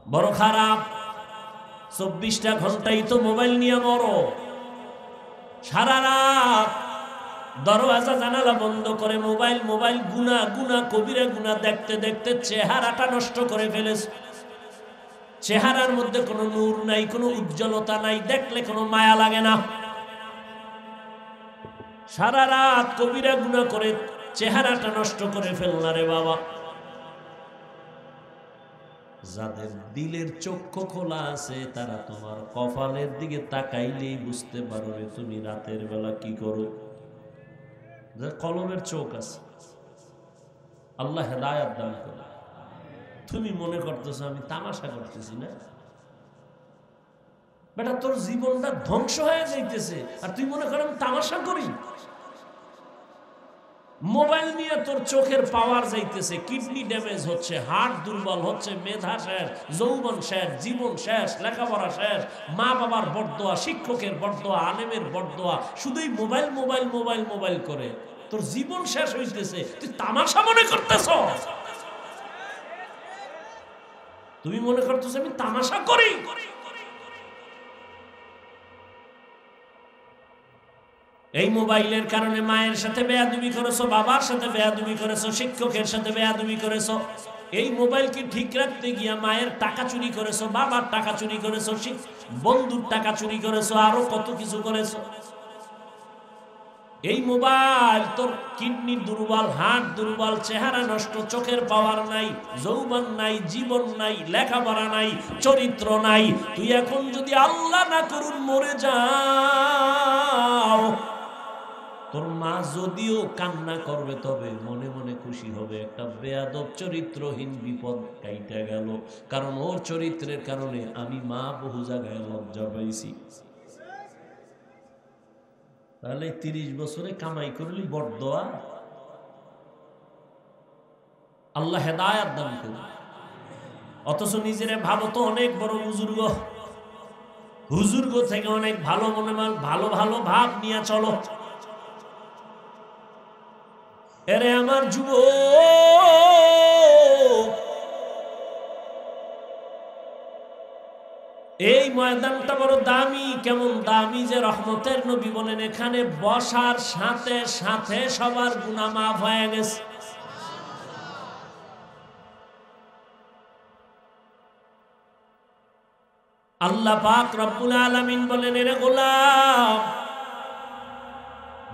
বড় খারাপ। 24টা ঘন্টাই তো মোবাইল নিয়ে মরো, সারা রাত দরওয়াজা জানালা বন্ধ করে মোবাইল মোবাইল গুনা গুনা কবিরা গুনা দেখতে দেখতে চেহারাটা নষ্ট করে ফেলেছ। চেহারার মধ্যে কোনো নূর নাই, কোনো উজ্জ্বলতা নাই, দেখলে কোনো মায়া লাগে না। সারা রাত কবিরা গুনাহ করে চেহারাটা নষ্ট করে ফেললা রে বাবা। যাদের দিলের চক্ষু খোলা আছে তারা তোমার কপালের দিকে তাকাইলেই বুঝতে পারবে তুমি রাতের বেলা কি করো। যার কলমের চোখ আছে, আল্লাহ হেদায়েত দান করে। তুমি মনে করতেছো আমি তামাশা করতেছি না, বেটা তোর জীবনটা ধ্বংস হয়ে যাইতেছে আর তুই মনে কর আমি তামাশা করি। মোবাইল নিয়ে তোর চোখের পাওয়ার যাইতেছে, কিডনি ড্যামেজ হচ্ছে, হার্ট দুর্বল হচ্ছে, মেধা শেষ, যৌবন শেষ, জীবন শেষ, লেখাপড়া শেষ, মা বাবার বরদোয়া, শিক্ষকের বরদোয়া, আলেমের বরদোয়া, শুধুই মোবাইল মোবাইল মোবাইল মোবাইল করে তোর জীবন শেষ হইতেছে, তুই তামাশা মনে করতেছ। তুমি মনে করতেছ আমি তামাশা করি। এই মোবাইলের কারণে মায়ের সাথে বেয়াদবি করেছো, বাবার সাথে বেয়াদবি করেছো, শিক্ষকের সাথে বেয়াদবি করেছো। এই মোবাইল কি ঠিক রাখতে গিয়া মায়ের টাকা চুরি করেছো, বাবার টাকা চুরি করেছো, বন্ধুর টাকা চুরি করেছো, আরো কত কিছু করেছো। এই মোবাইল তোর কিডনি দুর্বল, হার্ট দুর্বল, চেহারা নষ্ট, চোখের পাওয়ার নাই, যৌবন নাই, জীবন নাই, লেখাপড়া নাই, চরিত্র নাই। তুই এখন যদি আল্লাহ না করুন মরে যাও, তোর মা যদিও কান্না করবে তবে মনে মনে খুশি হবে, একটা বেয়াদব চরিত্রহীন বিপদ কাইটা গেল। কারণ ওর চরিত্রের কারণে আমি মা বহু জায়গায় লজ্জা পাইছি। তাহলে 30 বছরে কামাই করলি বরদোয়া। আল্লাহ হেদায়েত দান করুন। অথচ নিজেরে ভাবো তো অনেক বড় বুজুর্গ, হুজুর্গ থেকে অনেক ভালো মনে ভালো ভালো ভাব নিয়ে চলো। এরে আমার যুবক, এই ময়দানটা বড় দামি। কেমন দামি যে রহমতের নবী বলেন এখানে বসার সাথে সাথে সবার গুনাহ মাফ হয়ে গেছে। আল্লাহ পাক রব্বুল আলামিন বলেন এরে গোলাম,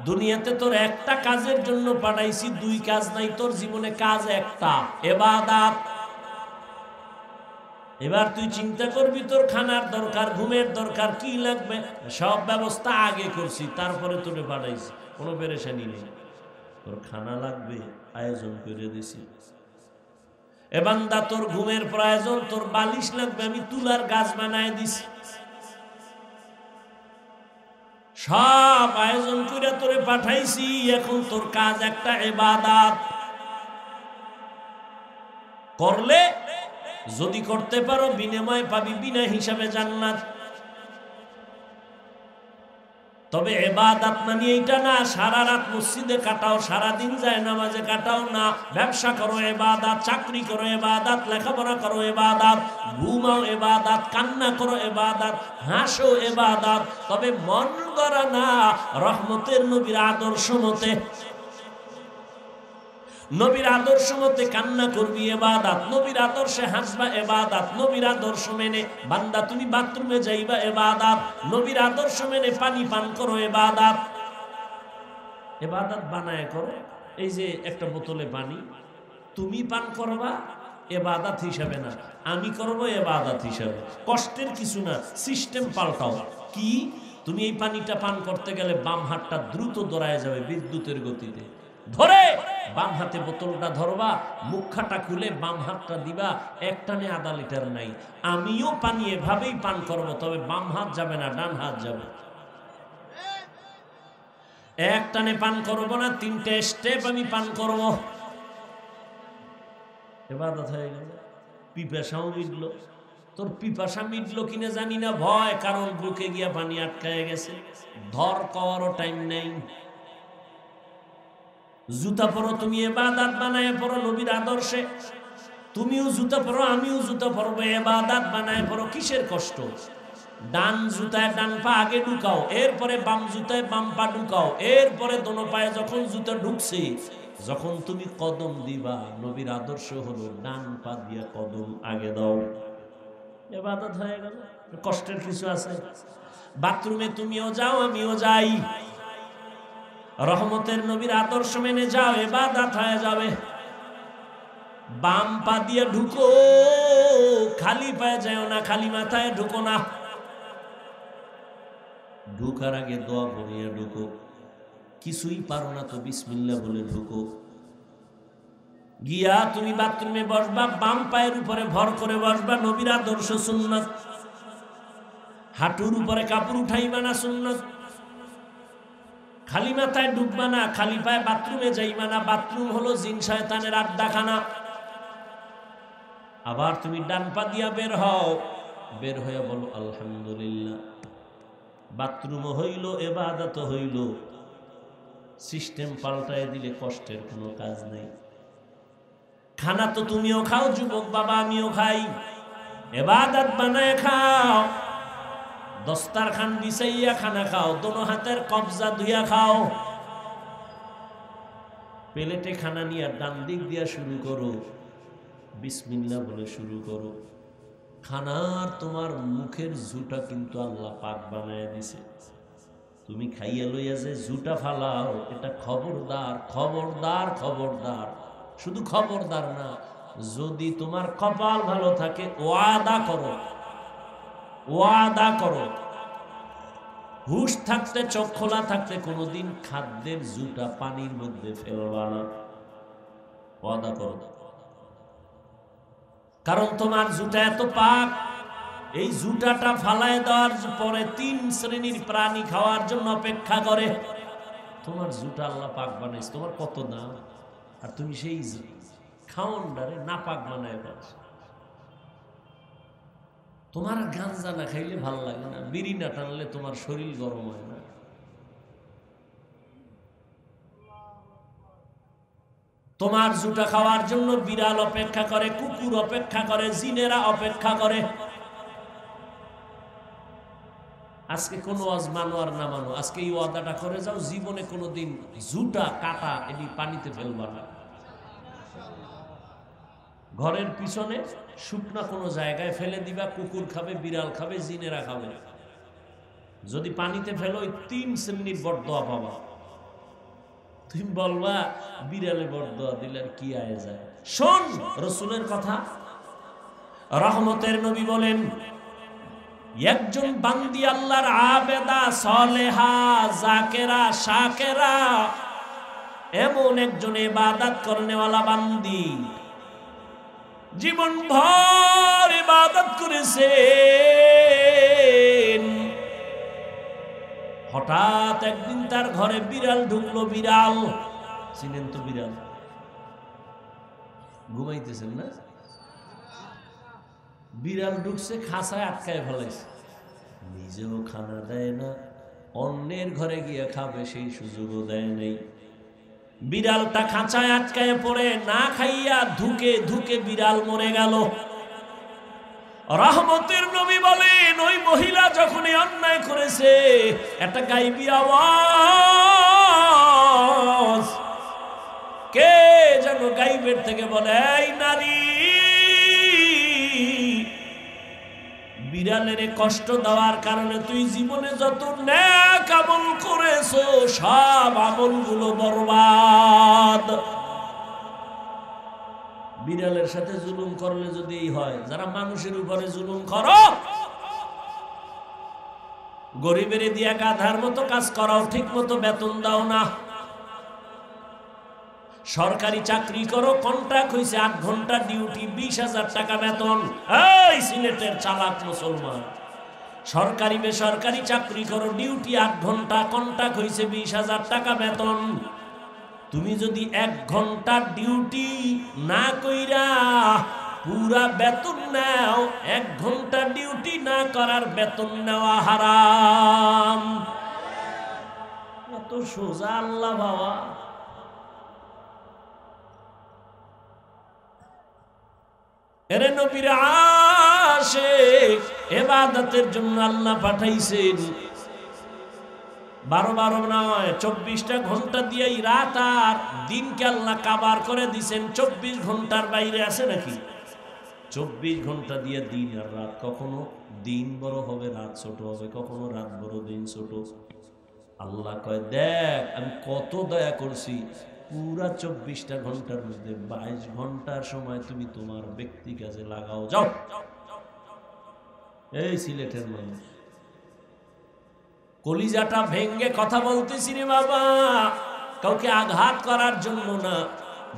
দুনিয়াতে তোর একটা কাজের জন্য পাঠাইছি, 2 কাজ নাই তোর জীবনে, কাজ একটা, ইবাদত। এবার তুই চিন্তা করবি তোর খানার দরকার, ঘুমের দরকার, কি লাগবে, সব ব্যবস্থা আগে করছি, তারপরে তোরে পাঠাইছি, কোনো পেরেশানি নেই। তোর খানা লাগবে, আয়োজন করে দিছি। এ বান্দা তোর ঘুমের প্রয়োজন, তোর বালিশ লাগবে, আমি তুলার গাছ বানায় দিছি। সব আয়োজন করে তোরে পাঠাইছি, এখন তোর কাজ একটা, ইবাদত করলে যদি করতে পারো বিনিময় পাবি বিনা হিসাবে জান্নাত। তবে ইবাদত মানে এইটা না সারা রাত মসজিদে কাটাও, সারা দিন যায় নামাজে কাটাও না। ব্যবসা করো ইবাদত, চাকরি করো ইবাদত, লেখাপড়া করো ইবাদত, ঘুমাও ইবাদত, কান্না করো ইবাদত, হাসো ইবাদত। তবে মন গড়া না, রহমতের নবীর আদর্শ মতে। নবীর আদর্শ মতে কান্না করবি ইবাদত, নবীর আদর্শে হাসবা ইবাদত, নবীর আদর্শ মেনে বান্দা তুমি বাথরুমে যাইবা ইবাদত, নবীর আদর্শ মেনে পানি পান করো ইবাদত। ইবাদত বানায় করো। এই যে একটা বোতলে পানি তুমি পান করবা ইবাদত হিসাবে না, আমি করব ইবাদত হিসাবে। কষ্টের কিছু না, সিস্টেম পাল্টাও। কি? তুমি এই পানিটা পান করতে গেলে বাম হাতটা দ্রুত দৌড়ায় যাবে বিদ্যুতের গতিতে, ধরে বাম হাতে বোতলটা ধরবা, মুখটা খুলে বাম হাতটা দিবা, একটানে ½ লিটার নাই। আমিও পানি এভাবেই পান করবো, তবে বাম হাত যাবে না, ডান হাত যাবে। এক টানে পান করবো না, 3টে স্টেপ আমি পান করব। ইবাদত হয়ে গেল, পিপাসাও মিটলো। তোর পিপাসা মিটলো কিনা জানি না, ভয়, কারণ বুকে গিয়া পানি আটকায় গেছে, ধর কওয়ারও টাইম নেই। জুতা পরো, তুমি ইবাদত বানায় পরো নবীর আদর্শে। তুমিও জুতা পরো, আমিও জুতা পরবো, ইবাদত বানায় পরো। কিসের কষ্ট? ডান জুতায় ডান পা আগে ঢুকাও, এরপরে বাম জুতায় বাম পা ঢুকাও, এরপরে দোনো পায়ে যখন জুতা ঢুকছে, যখন তুমি কদম দিবা, নবীর আদর্শ হলো ডান পা দিয়া কদম আগে দাও। ইবাদত হয়ে গেল। কষ্টের কিছু আছে? বাথরুমে তুমিও যাও, আমিও যাই, রহমতের নবীর আদর্শ মেনে যাও, ইবাদত হয়ে যাবে। বাম পা দিয়ে ঢুকো, খালি পায়ে যাও না, খালি মাথায় ঢুকো না। ঢুকার আগে দোয়া পড়িয়া ঢুকো। কিছুই পারো না তো বিসমিল্লাহ বলে ঢুকো। গিয়া তুমি বাথরুমে বসবা, বাম পায়ের উপরে ভর করে বসবা, নবীর আদর্শ সুন্নাত। হাঁটুর উপরে কাপড় উঠাইবা না, সুন্নাত। খালি মাথায় ঢুকবা না, খালি পায়ে বাথরুমে যাইবা না, বাথরুম হলো জিন শয়তানের আড্ডাখানা। আবার তুমি ডান পা দিয়া বের হও, বের হয়ে বলো আলহামদুলিল্লাহ। বাথরুম হইল, ইবাদত হইল। সিস্টেম পাল্টায় দিলে কষ্টের কোনো কাজ নেই। খানা তো তুমিও খাও যুবক বাবা, আমিও খাই, ইবাদত বানায় খাও। দস্তারখান বিছাইয়া খানা খাও, দোনো হাতের কবজা ধুইয়া খাও। প্লেটে খানা নিয়ে ডান দিক দিয়া শুরু করো, বিসমিল্লাহ বলে শুরু করো। খানার তোমার মুখের জুটা কিন্তু আল্লাহ পাক বানায় দিছে। তুমি খাইয়া লইয়া যে জুটা ফালাও, এটা খবরদার, খবরদার, খবরদার। শুধু খবরদার না, যদি তোমার কপাল ভালো থাকে, ওয়াদা করো, ওয়াদা করো, হুশ থাকতে, চোখ খোলা থাকতে কোনোদিন খাদ্যের জুটা পানির মধ্যে ফেলবা না। ওয়াদা করো। কারণ তোমার জুটা এত পাক, এই জুটাটা ফালায় দেওয়ার পরে 3 শ্রেণীর প্রাণী খাওয়ার জন্য অপেক্ষা করে। তোমার জুটা আল্লাহ পাক বানাইছে, তোমার কত দাম, আর তুমি সেই খাওয়ানটারে না পাক বানায় পাচ্ছ। তোমার গাঞ্জা না খাইলে ভালো লাগে না, বিড়ি না টানলে তোমার শরীর গরম হয় না। তোমার জুটা খাওয়ার জন্য বিড়াল অপেক্ষা করে, কুকুর অপেক্ষা করে, জিনেরা অপেক্ষা করে। আজকে কোনো ওয়াজ মানো আর না মানো, আজকে এই ওয়াদাটা করে যাও, জীবনে কোনোদিন জুটা কাটা এটি পানিতে ফেলবা না। ঘরের পিছনে শুকনা কোনো জায়গায় ফেলে দিবা, কুকুর খাবে, বিড়াল খাবে, জিনেরা খাবে। যদি পানিতে ফেলো, 3 শ্রেণীর বরদোয়া পাবা। তুমি বলবা বিড়ালে বরদোয়া দিলে আর কি আয়ে যায়। শোন রাসূলের কথা, রহমতের নবী বলেন, একজন বান্দি আল্লাহর আবেদা, সালেহা, জাকেরা, শাকেরা, এমন একজন ইবাদত করনেওয়ালা বান্দি, জীবন ভর ইবাদত করেছে, হঠাৎ একদিন তার ঘরে বিড়াল ঢুকলো। বিড়াল চিনেন তো? বিড়াল ঘুমাইতেছেন না? বিড়াল ঢুকছে, খাঁচায় আটকায় ফেলাইছে। নিজেও খানা দেয় না, অন্যের ঘরে গিয়ে খাবে সেই সুযোগও দেয় নাই। বিড়ালটা খাঁচায় আটকায় পড়ে না খাইয়া ধুকে ধুকে বিড়াল মরে গেল। রহমতের নবী বলেন, ওই মহিলা যখন অন্যায় করেছে, একটা গাইবি আওয়াজ কে যেন গাইবের থেকে বলে, এই নারী, বিড়ালের কষ্ট দেওয়ার কারণে তুই জীবনে যত নেক আমল করেছো, সব আমলগুলো বরবাদ। বিড়ালের সাথে জুলুম করলে যদি হয়, যারা মানুষের উপরে জুলুম করো, গরিবের দিয়া গাধার মতো কাজ করাও, ঠিক মতো বেতন দাও না। সরকারি চাকরি করো, কন্ট্রাক্ট হয়েছে 8 ঘন্টা ডিউটি, 20,000 টাকা বেতন। এই সিলেটের চালাক মুসলমান, সরকারি বেসরকারি চাকরি করো, ডিউটি 8 ঘন্টা, কন্ট্রাক্ট হইছে 20,000 টাকা বেতন। তুমি যদি 1 ঘন্টা ডিউটি না কইরা পুরা বেতন নাও, 1 ঘন্টা ডিউটি না করার বেতন নেওয়া হারাম। এত সোজা আল্লাহ বাবা। এরে নবীর আশিক, ইবাদতের জন্য আল্লাহ পাঠাইছেন। 12 নয়, 24টা ঘন্টা দিয়েই রাত আর দিনকে আল্লাহ কাবার করে দিছেন। 24 ঘন্টার বাইরে আছে নাকি? 24 ঘন্টা দিয়ে দিন আর রাত। কখনো দিন বড় হবে রাত ছোট হবে, কখনো রাত বড় দিন ছোট। আল্লাহ কয় দেখ আমি কত দয়া করছি, পুরা 24টা ঘন্টার মধ্যে 22 ঘন্টার সময় তুমি তোমার ব্যক্তি কাজে লাগাও। যাও। এই সিলেটের মানুষ কলিজাটা ভেঙ্গে কথা বলতেছি রে বাবা, কাউকে আঘাত করার জন্য না,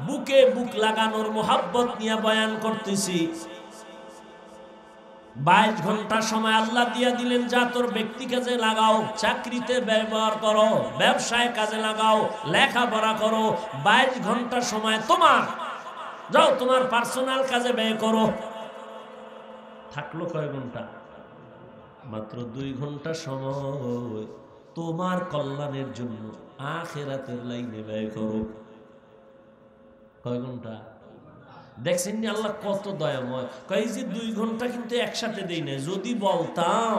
বুকে বুক লাগানোর মোহাব্বত নিয়ে বয়ান করতেছি। 22 ঘন্টা সময় আল্লাহ দিয়া দিলেন, যা তোর ব্যক্তি কাজে লাগাও, চাকরিতে ব্যবহার করো, ব্যবসায় কাজে লাগাও, লেখাপড়া করো। 22 ঘন্টা সময় তোমার, যাও তোমার পার্সোনাল কাজে ব্যয় করো। থাকলো কয় ঘন্টা? মাত্র 2 ঘন্টা সময় তোমার কল্যাণের জন্য আখিরাতের লাইনে ব্যয় করো। কয় ঘন্টা? দেখছেন নি আল্লাহ কত দয়াময়। কয় যে 2 ঘন্টা কিন্তু একসাথে দেই না। যদি বলতাম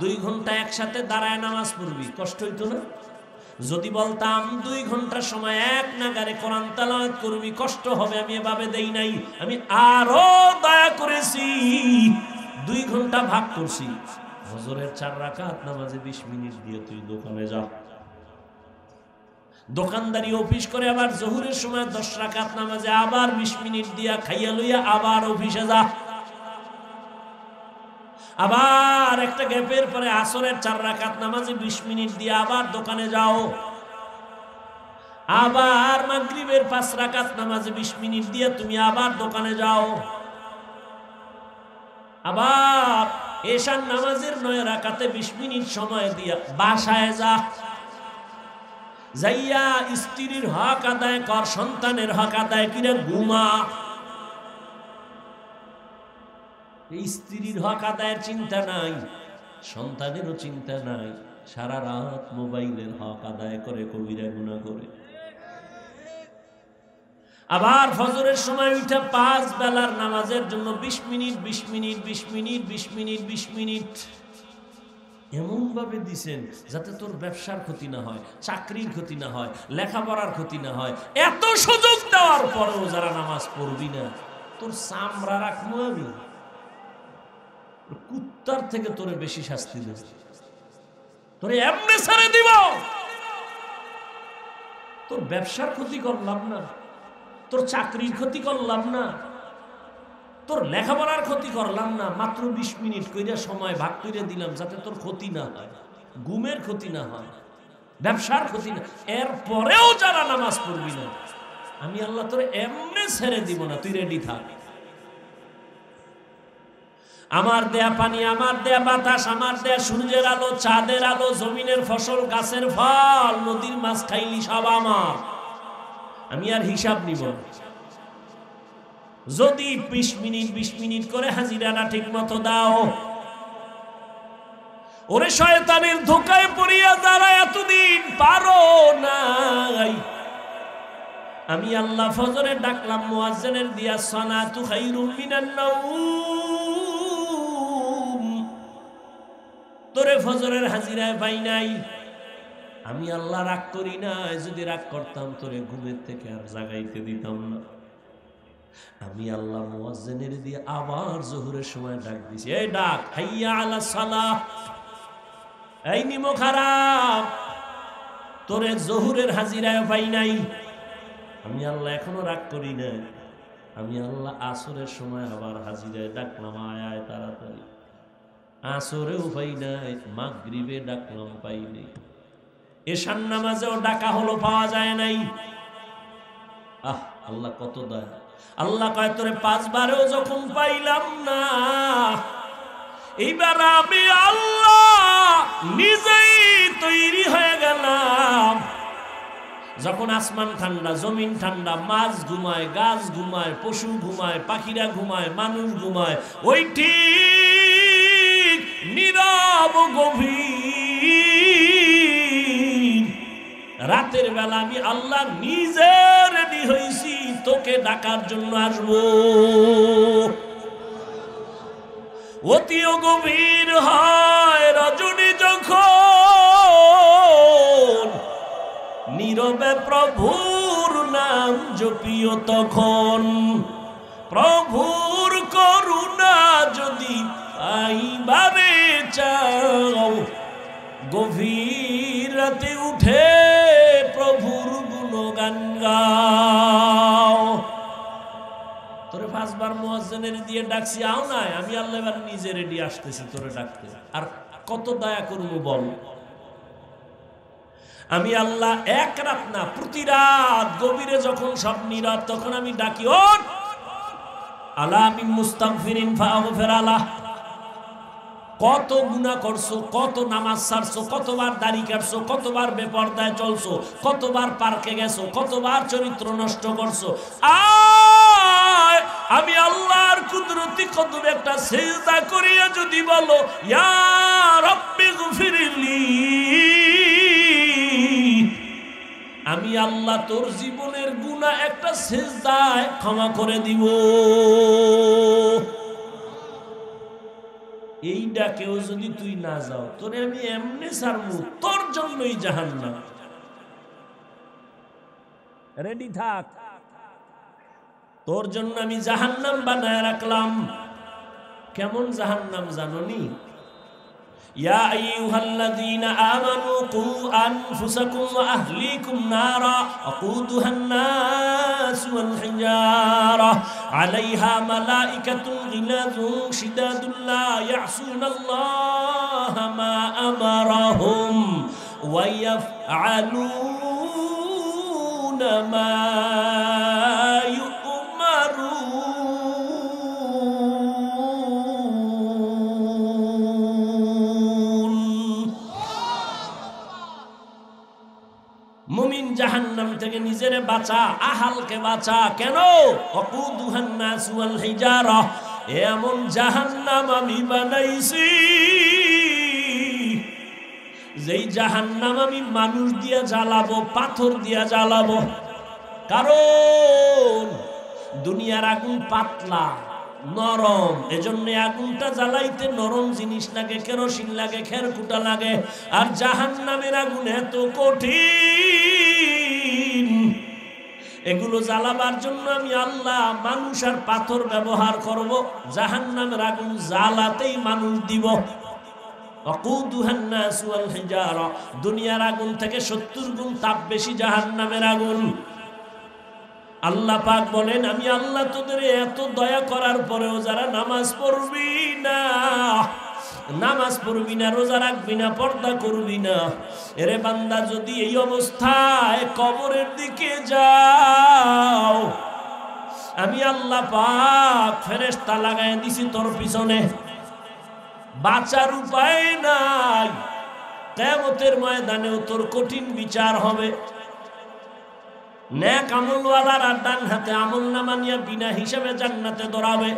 2 ঘন্টা একসাথে দাঁড়ায় নামাজ পড়বি, কষ্ট হইতো না? যদি বলতাম 2 ঘন্টার সময় এক নাগারে কোরআন তেলাওয়াত করবি, কষ্ট হবে। আমি এভাবে দেই নাই, আমি আরো দয়া করেছি। 2 ঘন্টা ভাগ করছি। ফজরের 4 রাকাত নামাজে 20 মিনিট দিয়ে তুই দোকানে যা, দোকানদারি অফিস করে আবার জোহরের সময় 10 রাকাত নামাজে আবার 20 মিনিট দিয়া খাইয়া লইয়া আবার অফিসে যা। আবার একটা গ্যাপের পরে আসরের 4 রাকাত নামাজে 20 মিনিট দিয়ে আবার দোকানে যাও। আবার মাগরিবের 5 রাকাত নামাজে 20 মিনিট দিয়ে তুমি আবার দোকানে যাও। আবার এশার নামাজের 9 রাকাতে 20 মিনিট সময় দিয়া বাসায় যা। যাইয়া স্ত্রীর হক আদায় কর, সন্তানের হক আদায় করে ঘুমা। স্ত্রীর হক আদায়ের চিন্তা নাই, সন্তানেরও চিন্তা নাই, সারা রাত মোবাইলের হক আদায় করে কবিরা গুনাহ করে। আবার ফজরের সময় উঠে 5 বেলার নামাজের জন্য 20 minute 20 minute 20 minute 20 minute 20 minute এমন ভাবে দিছেন যাতে তোর ব্যবসার ক্ষতি না হয়, চাকরির ক্ষতি না হয়, লেখাপড়ার ক্ষতি না হয়। এত সুযোগ দেওয়ার পরেও যারা নামাজ পড়বি না, তোর চামড়া রাখবো আমি। কুত্তার থেকে তোরে বেশি শাস্তি দেব, তোরে এমনি ছেড়ে দিব। তোর ব্যবসার ক্ষতি করলাম না, তোর চাকরির ক্ষতি করলাম না, তোর লেখাপড়ার ক্ষতি করলাম না, মাত্র 20 মিনিট কইরা সময় ভাগ করে দিলাম যাতে তোর ক্ষতি না হয়, ঘুমের ক্ষতি না হয়, ব্যবসার ক্ষতি না। এরপরেও যারা নামাজ পড়বি না, আমি আল্লাহ তোর এমনি ছেড়ে দিব না, তুই রেডি থাক। আমার দেয়া পানি, আমার দেয়া বাতাস, আমার দেয়া সূর্যের আলো, চাঁদের আলো, জমিনের ফসল, গাছের ফল, নদীর মাছ খাইলি সব আমার। আমি আর হিসাব নিব না। যদি 20 মিনিট 20 মিনিট করে হাজিরাটা ঠিক মতো দাও, ওরে শয়তানের ধোকায় পড়িয়া যারা এতদিন পারো নাই, আমি আল্লাহ ফজরে ডাকলাম, মুয়াজ্জিনের দিয়া সালাতু খায়রুম মিনান নাওম, তোরে ফজরের হাজিরায় পাই নাই। আমি আল্লাহ রাগ করি নাই, যদি রাগ করতাম তোরে ঘুমের থেকে আর জাগাইতে দিতাম না। আমি আল্লাহ মুয়াজ্জিনের দিয়ে আবার জোহরের সময় ডাক দিছি, এই ডাক, হাইয়া আলাস সালাহ, এই নিমো খারাপ, তোরে জোহরের হাজিরায় পাই নাই। আমি আল্লাহ এখনো রাগ করি নাই। আমি আল্লাহ আসরের সময় আবার হাজিরায় ডাকলাম, আয় আয় তাড়াতাড়ি। আসরেও পাই নাই, মাগরিবে ডাকলাম, পাই নাই। এশার নামাজেও ডাকা হলো, পাওয়া যায় নাই। আহ, আল্লাহ কত দয়া। আল্লাহ কয় তোরে 5 বারেও যখন পাইলাম না, এইবার আমি আল্লাহ নিজেই তৈরি হয়ে গেলাম। যখন আসমান ঠান্ডা, জমিন ঠান্ডা, মাছ ঘুমায়, গাছ ঘুমায়, পশু ঘুমায়, পাখিরা ঘুমায়, মানুষ ঘুমায়, ওই ঠিক নীরব গভীর রাতের বেলা আমি আল্লাহ নিজে রেডি হইছি তোকে ডাকার জন্য আসবো। অতিও গভীর হয় রজনী যখন, নীরবে প্রভুর নাম জপিও তখন। প্রভুর করুণা যদি পাইবারে চাও, গভীর রাতে উঠে প্রভুর গুণগান গাও। তোরে 5 বার মুয়াজ্জিনের দিয়ে ডাকছি, আও নাই, আমি আল্লাহ এবার নিজে রেডি আসতেছি তোরে ডাকতে। আর কত দয়া করব বল। আমি আল্লাহ এক রাত না, প্রতি রাত গভীরে যখন সব নীরব, তখন আমি ডাকি, ওঠ আলা মিন মুস্তাগফিরিন ফাগফির আলাহ। কত গুনাহ করছো, কত নামাজ ছাড়ছো, কতবার দাড়ি কাটছো, কতবার বেপরদায় চলছো, কতবার পার্কে গেছো, কতবার চরিত্র নষ্ট করছো। আয় আমি আল্লাহর কুদরতি কদমে একটা সিজদা করিয়া যদি বলো, ইয়া রাব্বি গফিরলি, আমি আল্লাহ তোর জীবনের গুনাহ একটা সিজদায় ক্ষমা করে দিব। এই ডাকেও যদি তুই না যাও, তোরে আমি এমনি ছাড়বো, তোর জন্যই জাহান্নাম। রেডি থাক, তোর জন্য আমি জাহান্নাম বানায় রাখলাম। কেমন জাহান্নাম জানোনি? ইয়া আইয়ুহাল্লাযীনা আমানু কু আনফুসাকুম ওয়া আহলিকুম নারা আকুদুহান নাস ওয়াল হিজারা আলাইহা মালাইকাতুন গিলাযুন শিদাদুন লা ইয়াসুনাল্লাহা মা আমারাহুম ওয়া ইয়াফআলুনা মা মুমিন জাহান্নাম থেকে নিজেরে বাঁচা, আহালকে বাঁচা। কেন? ওয়াকুদুহান নাস ওয়াল হিজারা, এমন জাহান্নাম আমি বানাইছি যেই জাহান্নাম আমি মানুষ দিয়া জ্বালাবো, পাথর দিয়া জ্বালাবো। কারণ দুনিয়ার আগুন পাতলা, নরম, এজন্য আগুনটা জ্বালাইতে নরম জিনিস লাগে, কেরোসিন লাগে, খেরকুটা লাগে। আর জাহান্নামের আগুন এত কঠিন, এগুলো জ্বালাবার জন্য আমি আল্লাহ মানুষ আর পাথর ব্যবহার করব। জাহান্নামের আগুন জ্বালাতেই মানুষ দিব। ওয়াকুদুহান নাস ওয়াল হিজারা, দুনিয়ার আগুন থেকে 70 গুণ তাপ বেশি জাহান্নামের আগুন। আল্লাহ পাক বলেন, আমি আল্লাহ তোদের এত দয়া করার পরেও যারা নামাজ পড়বি না, নামাজ পড়বি না, রোজা রাখবি না, পর্দা করবি না, এরে বান্দা যদি এই অবস্থায় কবরের দিকে যাও, আমি আল্লাহ পাক ফেরেশতা লাগায় দিছি তোর পিছনে, বাঁচার উপায় নাই। কিয়ামতের ময়দানেও তোর কঠিন বিচার হবে। নেক আমলওয়ালারা ডান হাতে আমলনামা নিয়ে বিনা হিসাবে জান্নাতে দৌড়াবে।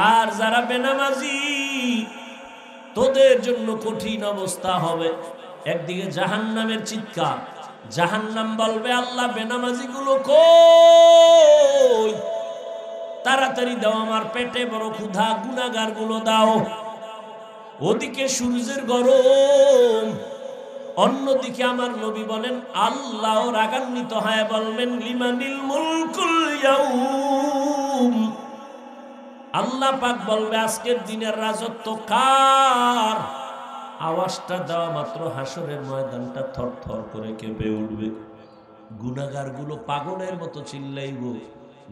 আর যারা বেনামাজি, তোদের জন্য কঠিন অবস্থা হবে। একদিকে জাহান্নামের চিৎকার, জাহান্নাম বলবে, আল্লাহ বেনামাজি গুলো কই, তাড়াতাড়ি দাও, আমার পেটে বড় ক্ষুধা, গুনাহগার গুলো দাও। ওদিকে সূর্যের গরম, অন্যদিকে আমার নবী বলেন, আল্লাহ রাগান্বিত হয়ে বলবেন, লিমানিল মুলকুল ইয়াউম, আল্লাহ পাক বলবে, আজকের দিনের রাজত্ব কার? আওয়াজটা দেওয়া মাত্র হাসরের ময়দানটা থরথর করে কেঁপে উঠবে। গুনাহগার গুলো পাগলের মতো চিল্লাইব।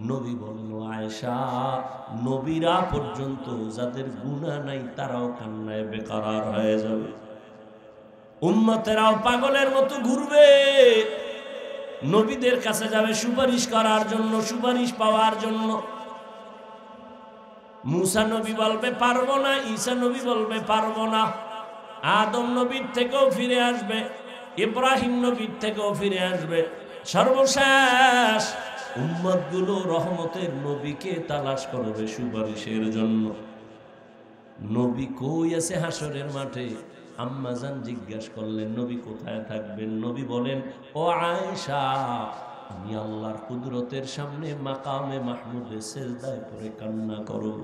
নবী বলল, আয়েশা, নবীরা পর্যন্ত যাদের গুনাহ নাই তারাও কান্নায় বেকারার হয়ে যাবে। উম্মতেরাও পাগলের মতো ঘুরবে, নবীদের কাছে যাবে সুপারিশ করার জন্য, সুপারিশ পাওয়ার জন্য। মুসা নবী বলবে পারবো না, ঈসা নবী বলবে পারবো না। আদম নবীর থেকেও ফিরে আসবে, ইব্রাহিম নবীর থেকেও ফিরে আসবে। সর্বশেষ উম্মতগুলো রহমতের নবীকে তালাশ করবে সুপারিশের জন্য। নবী কই আছে হাসরের মাঠে? আম্মাজান জিজ্ঞাসা করলেন নবী কোথায় থাকবেন? নবী বলেন, ও আয়েশা, আমি আল্লাহর কুদরতের সামনে মাকামে মাহমুদে সিজদায় পড়ে কান্না করব।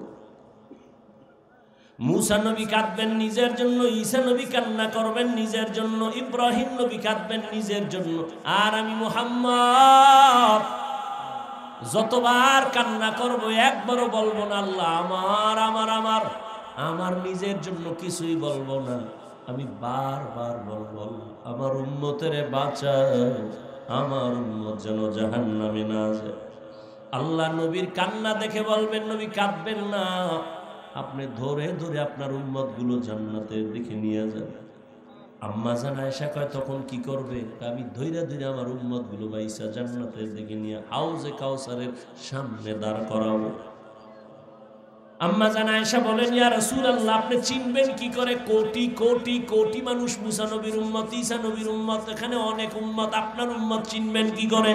মুসা নবী কাঁদবেন নিজের জন্য, ঈসা নবী কান্না করবেন নিজের জন্য, ইব্রাহিম নবী কাঁদবেন নিজের জন্য, আর আমি মুহাম্মদ যতবার কান্না করব একবারও বলবো না আল্লাহ আমার আমার আমার আমার নিজের জন্য কিছুই বলবো না। আমি বারবার বলবো আমার উম্মতের বাঁচাও, আমার উম্মত যেন জাহান্নামে না যায়। আল্লাহ নবীর কান্না দেখে বলবেন নবী কাঁদবেন না, আপনি ধরে ধরে আপনার উম্মত গুলো জান্নাতের দিকে নিয়ে যান। আম্মা জান আয়েশা কয় তখন কি করবে? আমি ধৈরা ধৈরা আমার উম্মত গুলো বাইসা জান্নাতের দিকে নিয়ে হাউজে কাউসারের সামনে দাঁড় করাবো। আম্মা জান আয়েশা বলেন, ইয়া রাসূলুল্লাহ, আপনি চিনবেন কি করে? কোটি কোটি কোটি মানুষ মুসা নবীর উম্মত, ঈসা নবীর উম্মত, এখানে অনেক উম্মত, আপনার উম্মত চিনবেন কি করে?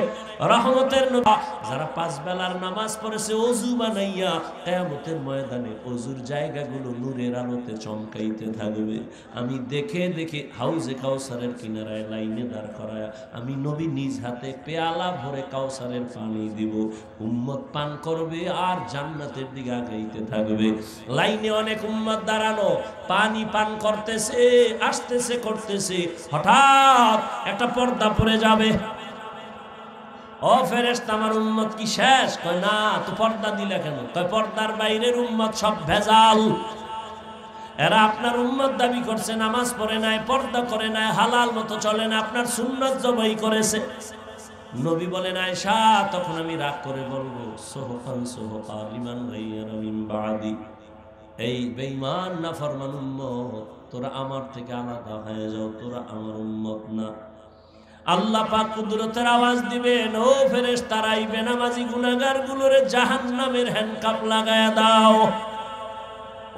রহমতের নবী যারা 5 বেলার নামাজ পড়েছে ওযু বানাইয়া, কিয়ামতের ময়দানে ওযুর জায়গাগুলো নূরের আলোতে চমকাইতে থাকবে। আমি দেখে দেখে হাউজে কাউসারের কিনারায় লাইনে দাঁড় করায়া আমি নবী নিজ হাতে পেয়ালা ভরে কাউসারের পানি দিব, উম্মত পান করবে আর জান্নাতের দিকে আগাইতে থাকবে। লাইনে অনেক উম্মত দাঁড়ানো, পানি পান করতেছে, আসতেছে করতেছে, হঠাৎ একটা পর্দা পড়ে যাবে। ও ফেরেশতা, আমার উম্মত কি শেষ? কয় না। তো পর্দা দিলা কেন? কয় পর্দার বাইরের উম্মত সব ভেজাল, এরা আপনার উম্মত দাবি করছে, নামাজ পড়ে নাই, পর্দা করে নাই, হালাল মতো চলে না, আপনার সুন্নাত জবাই করেছে। নবী বলেন, আয়েশা, তখন আমি রাগ করে বলবো, সোহকান সোহকা লিমান গায়্যারা মিন বাদি, এই বেঈমান নাফরমান উম্মত, তোরা আমার থেকে আলাদা হয়ে যাও, তোরা আমার উম্মত না। আল্লাহ পাক কুদরতের আওয়াজ দিবেন, ও ফেরেশতারা, এই বেনামাজি গুনাহগার গুলোরে জাহান্নামের হ্যান্ডকাপ লাগায়া দাও।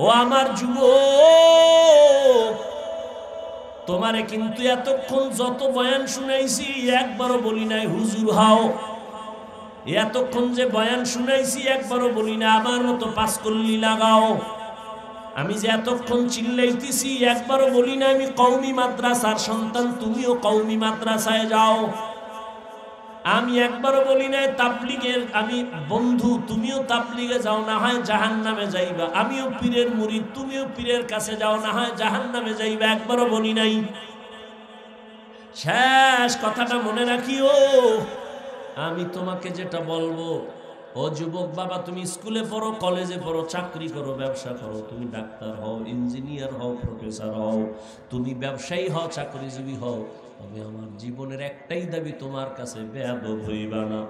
ও আমার যুবক, তোমারে কিন্তু এতক্ষণ যত বয়ান শুনাইছি একবারও বলি নাই হুজুর হও। এতক্ষণ যে বয়ান শুনাইছি একবারও বলি না আমার মতো 5 কল্লি লাগাও। আমি যে এতক্ষণ চিল্লাইতেছি একবারও বলি না আমি কওমি মাদ্রাসার সন্তান, তুমিও কওমি মাদ্রাসায় যাও। আমি একবারও বলি নাই তাবলীগের আমি বন্ধু, তুমিও তাবলীগে যাও, না হয় জাহান্নামে যাইবা। আমিও পীরের মুরিদ, তুমিও পীরের কাছে যাও, না হয় জাহান্নামে যাইবা। একবারও বলি নাই। শেষ কথাটা মনে রাখিও, আমি তোমাকে যেটা বলবো, ও যুবক বাবা, তুমি স্কুলে পড়ো, কলেজে পড়ো, চাকরি করো, ব্যবসা করো, তুমি ডাক্তার হও, ইঞ্জিনিয়ার হও, প্রফেসর হও, তুমি ব্যবসায়ী হও, চাকরিজীবী হও, তবে আমার জীবনের একটাই দাবি, তোমার কাছে বেয়াদব হইবা না।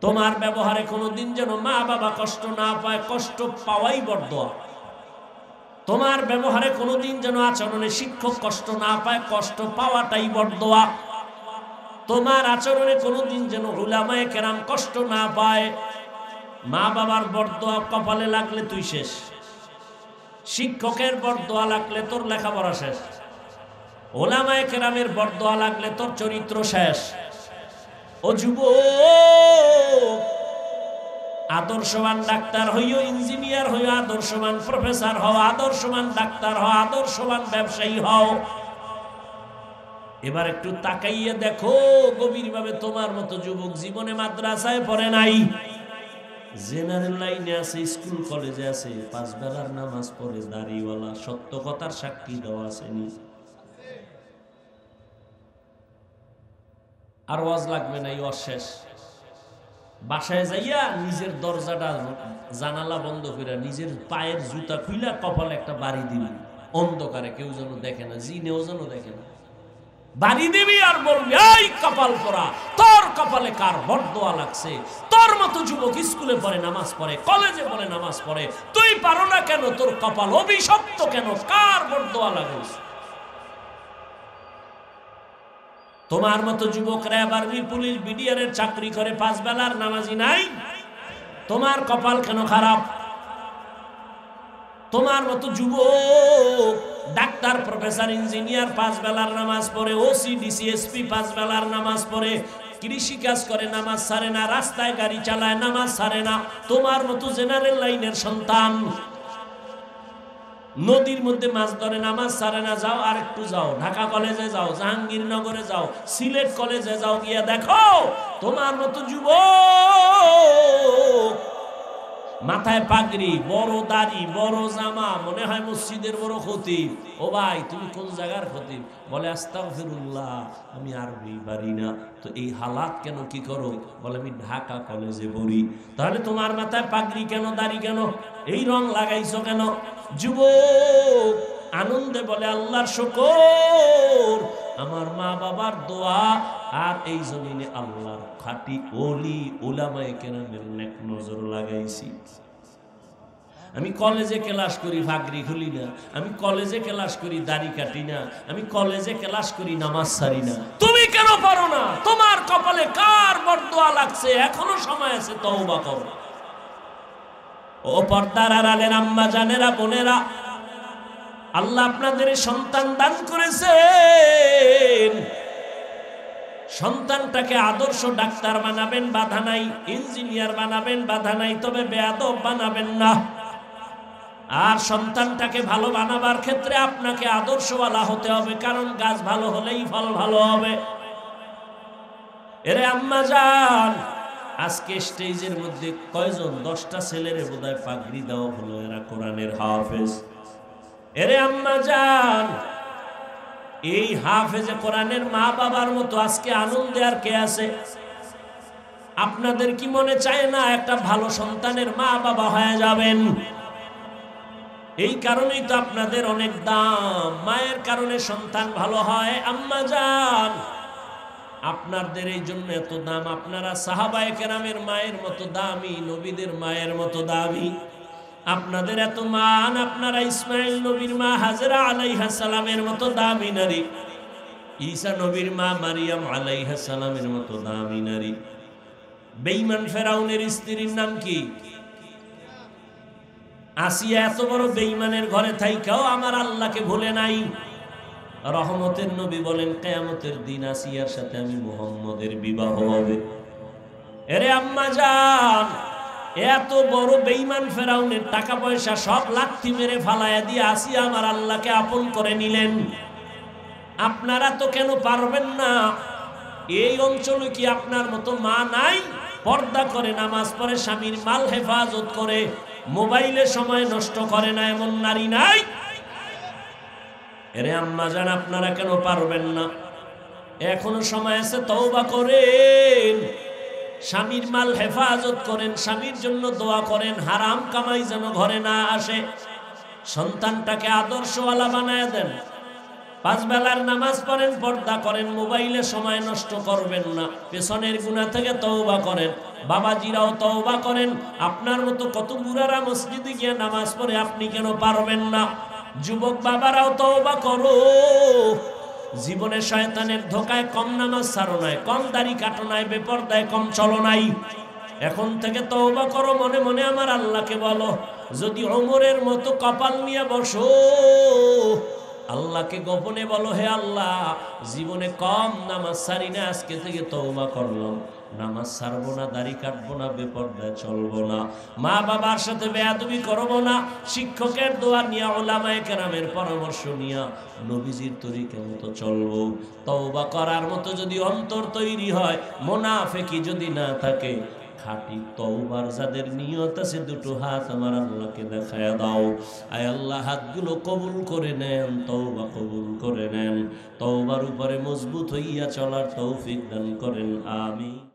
তোমার ব্যবহারে কোনোদিন যেন মা বাবা কষ্ট না পায়, কষ্ট পাওয়াই বড়দোয়া। তোমার ব্যবহারে কোনোদিন যেন আচরণে শিক্ষক কষ্ট না পায়, কষ্ট পাওয়াটাই বড়দোয়া। তোমার আচরণে কোনোদিন যেন উলামায়ে কেরাম কষ্ট না পায়। মা বাবার বরদোয়া কপালে লাগলে তুই শেষ, শিক্ষকের বরদোয়া লাগলে তোর লেখাপড়া শেষ, উলামায়ে কেরামের বরদোয়া লাগলে তোর চরিত্র শেষ। ও যুবক, আদর্শবান ডাক্তার হইও, ইঞ্জিনিয়ার হইও, আদর্শবান প্রফেসর হও, আদর্শবান ডাক্তার হও, আদর্শবান ব্যবসায়ী হও। এবার একটু তাকাইয়ে দেখো গভীরভাবে, তোমার মতো যুবক জীবনে মাদ্রাসায় পড়ে নাই, জেনারেল লাইনে আছে, স্কুল কলেজে আছে, 5 বেলার নামাজ পড়ে, দাড়িওয়ালা, সত্য কথার সাক্ষী দেওয়া আসেনি। আর ওয়াজ লাগবে না, এই অশেষ। বাসায় যাইয়া নিজের দরজাটা জানালা বন্ধ করে নিজের পায়ের জুতা খুইলা কপালে একটা বাড়ি দিবি, অন্ধকারে, কেউ যেন দেখে না, জিনেও যেন দেখে না। বাড়ি দিবি আর বলবি, এই কপাল পরা, তোর কপালে কার বরদোয়া লাগছে? তোর মতো যুবক স্কুলে পড়ে, নামাজ পড়ে, কলেজে পড়ে, নামাজ পড়ে, তুই পারো না কেন? তোর কপাল অভিশপ্ত কেন? কার বরদোয়া লাগছে? তোমার মতো যুবকরা এবার পুলিশ বিডিআরের চাকরি করে, 5 বেলার নামাজি নাই, তোমার কপাল কেন খারাপ? তোমার মতো যুবক ডাক্তার, প্রফেসর, ইঞ্জিনিয়ার 5 বেলার নামাজ পড়ে, ওসি, ডিসি, এসপি 5 বেলার নামাজ পড়ে, কৃষি কাজ করে নামাজ ছাড়ে না, রাস্তায় গাড়ি চালায় নামাজ ছাড়ে না। তোমার মতো জেনারেল লাইনের সন্তান নদীর মধ্যে মাছ ধরে নামাজ ছাড়ে না। যাও আর একটু যাও, ঢাকা কলেজে যাও, জাহাঙ্গীরনগরে যাও, সিলেট কলেজে যাও, গিয়া দেখো তোমার মতো যুবক মাথায় পাগড়ি, বড় দাড়ি, বড় জামা, মনে হয় মসজিদের বড় খতিব। ও ভাই তুমি কোন জায়গার খতিব? বলে আস্তাগফিরুল্লাহ, আমি আরবি পারি না। তো এই হালাত কেন, কি করো? বলে আমি ঢাকা কলেজে পড়ি। তাহলে তোমার মাথায় পাগড়ি কেন, দাড়ি কেন, এই রং লাগাইছো কেন? যুবক আনন্দে বলে আল্লাহর শুকর, আমার মা বাবার দোয়া, আর এই জমিনে আল্লাহর খাঁটি ওলি উলামায়ে কেরামের নেক নজর লাগাইছি। আমি কলেজে ক্লাস করি, পাগড়ি খুলি না। আমি কলেজে ক্লাস করি, দাড়ি কাটি না। আমি কলেজে ক্লাস করি, নামাজ ছাড়ি না। তুমি কেন পারো না? তোমার কপালে কার বরদোয়া লাগছে? এখনো সময় আছে, তওবা করো। ও পর্দার আড়ালের আম্মা জানেরা, বোনেরা, আল্লাহ আপনাদের সন্তান দান করেছেন। সন্তানটাকে আদর্শ ডাক্তার বানাবেন, বাধা নাই। ইঞ্জিনিয়ার বানাবেন, বাধা নাই। তবে বেয়াদব বানাবেন না। আর সন্তানটাকে ভালো বানাবার ক্ষেত্রে আপনাকে আদর্শওয়ালা হতে হবে, কারণ গাছ ভালো হলেই ফল ভালো হবে। এরে আম্মা জান, আজকে স্টেজের মধ্যে কয়জন? 10টা ছেলেরে বোধহয় পাগড়ি দেওয়া হলো, এরা কোরআনের হাফেজ। এরে আম্মা জান, এই হাফেজে কোরআনের মা বাবার মতো আজকে আনন্দে আর কে আছে? আপনাদের কি মনে চায় না একটা ভালো সন্তানের মা বাবা হয়ে যাবেন? এই কারণেই তো আপনাদের অনেক দাম। মায়ের কারণে সন্তান ভালো হয়। আম্মা জান, আপনাদের এই জন্য এত দাম। আপনারা সাহাবায়ে কেরামের মায়ের মতো দামি, নবীদের মায়ের মতো দামি। আপনাদের এত মান। আপনারা ইসমাইল নবীর মা হাজেরা আলাইহিস সালামের মতো দামি নারী, ঈসা নবীর মা মারিয়াম আলাইহিস সালামের মতো দামি নারী। বেঈমান ফেরাউনের স্ত্রীর নাম কি? আসিয়া। এত বড় বেঈমানের ঘরে থাইকাও আমার আল্লাহকে ভুলে নাই। রহমতের নবী বলেন, কিয়ামতের দিন আসিয়ার সাথে আমি মুহাম্মদের বিবাহ হবে। এরে আম্মা জান, এত বড় বেঈমান ফেরাউনের টাকা পয়সা সব লাথি মেরে ফালায়া দিয়ে আসিয়া আমার আল্লাহকে আপন করে নিলেন। আপনারা তো কেন পারবেন না? এই অঞ্চলে কি আপনার মতো মা নাই? পর্দা করে, নামাজ পড়ে, স্বামীর মাল হেফাজত করে, মোবাইলে সময় নষ্ট করে না, এমন নারী নাই? এরে আম্মা জান, আপনারা কেন পারবেন না? এখনো সময় আছে, তওবা করেন, স্বামীর মাল হেফাজত করেন, স্বামীর জন্য দোয়া করেন, হারাম কামাই যেন ঘরে না আসে। সন্তানটাকে আদর্শওয়ালা বানায় দেন। 5 বেলার নামাজ পড়েন, পর্দা করেন, মোবাইলে সময় নষ্ট করবেন না। পেছনের গুনাহ থেকে তওবা করেন। বাবাজিরাও তওবা করেন। আপনার মতো কত বুড়ারা মসজিদে গিয়ে নামাজ পড়ে, আপনি কেন পারবেন না? যুবক বাবারাও তওবা করো। জীবনে শয়তানের ধোকায় কম নামাজ ছাড়ো নাই, কম দাড়ি কাটো নাই, বেপরদায় কম চলো নাই। এখন থেকে তওবা করো, মনে মনে আমার আল্লাহকে বলো। যদি ওমরের মতো কপাল নিয়ে বসো, আল্লাহকে গোপনে বলো, হে আল্লাহ, জীবনে কম নামাজ ছাড়ি না, আজকে থেকে তওবা করলাম, নামাজ ছাড়বো না, দাড়ি কাটবো না, বেপরদায় চলবো না, মা বাবার সাথে বেয়াদবি করবো না, শিক্ষকের দোয়া নিয়া, উলামায়ে কেরামের পরামর্শ নিয়া নবীজির তরিকা মতো চলবো। তওবা করার মতো যদি অন্তর তৈরি হয়, মুনাফিকি যদি না থাকে, খাঁটি তওবার যাদের নিয়ত আছে, দুটো হাত আমার আল্লাহকে দেখায়া দাও। আয় আল্লাহ, হাতগুলো কবুল করে নেন, তওবা কবুল করে নেন, তওবার উপরে মজবুত হইয়া চলার তৌফিক দান করেন। আমিন।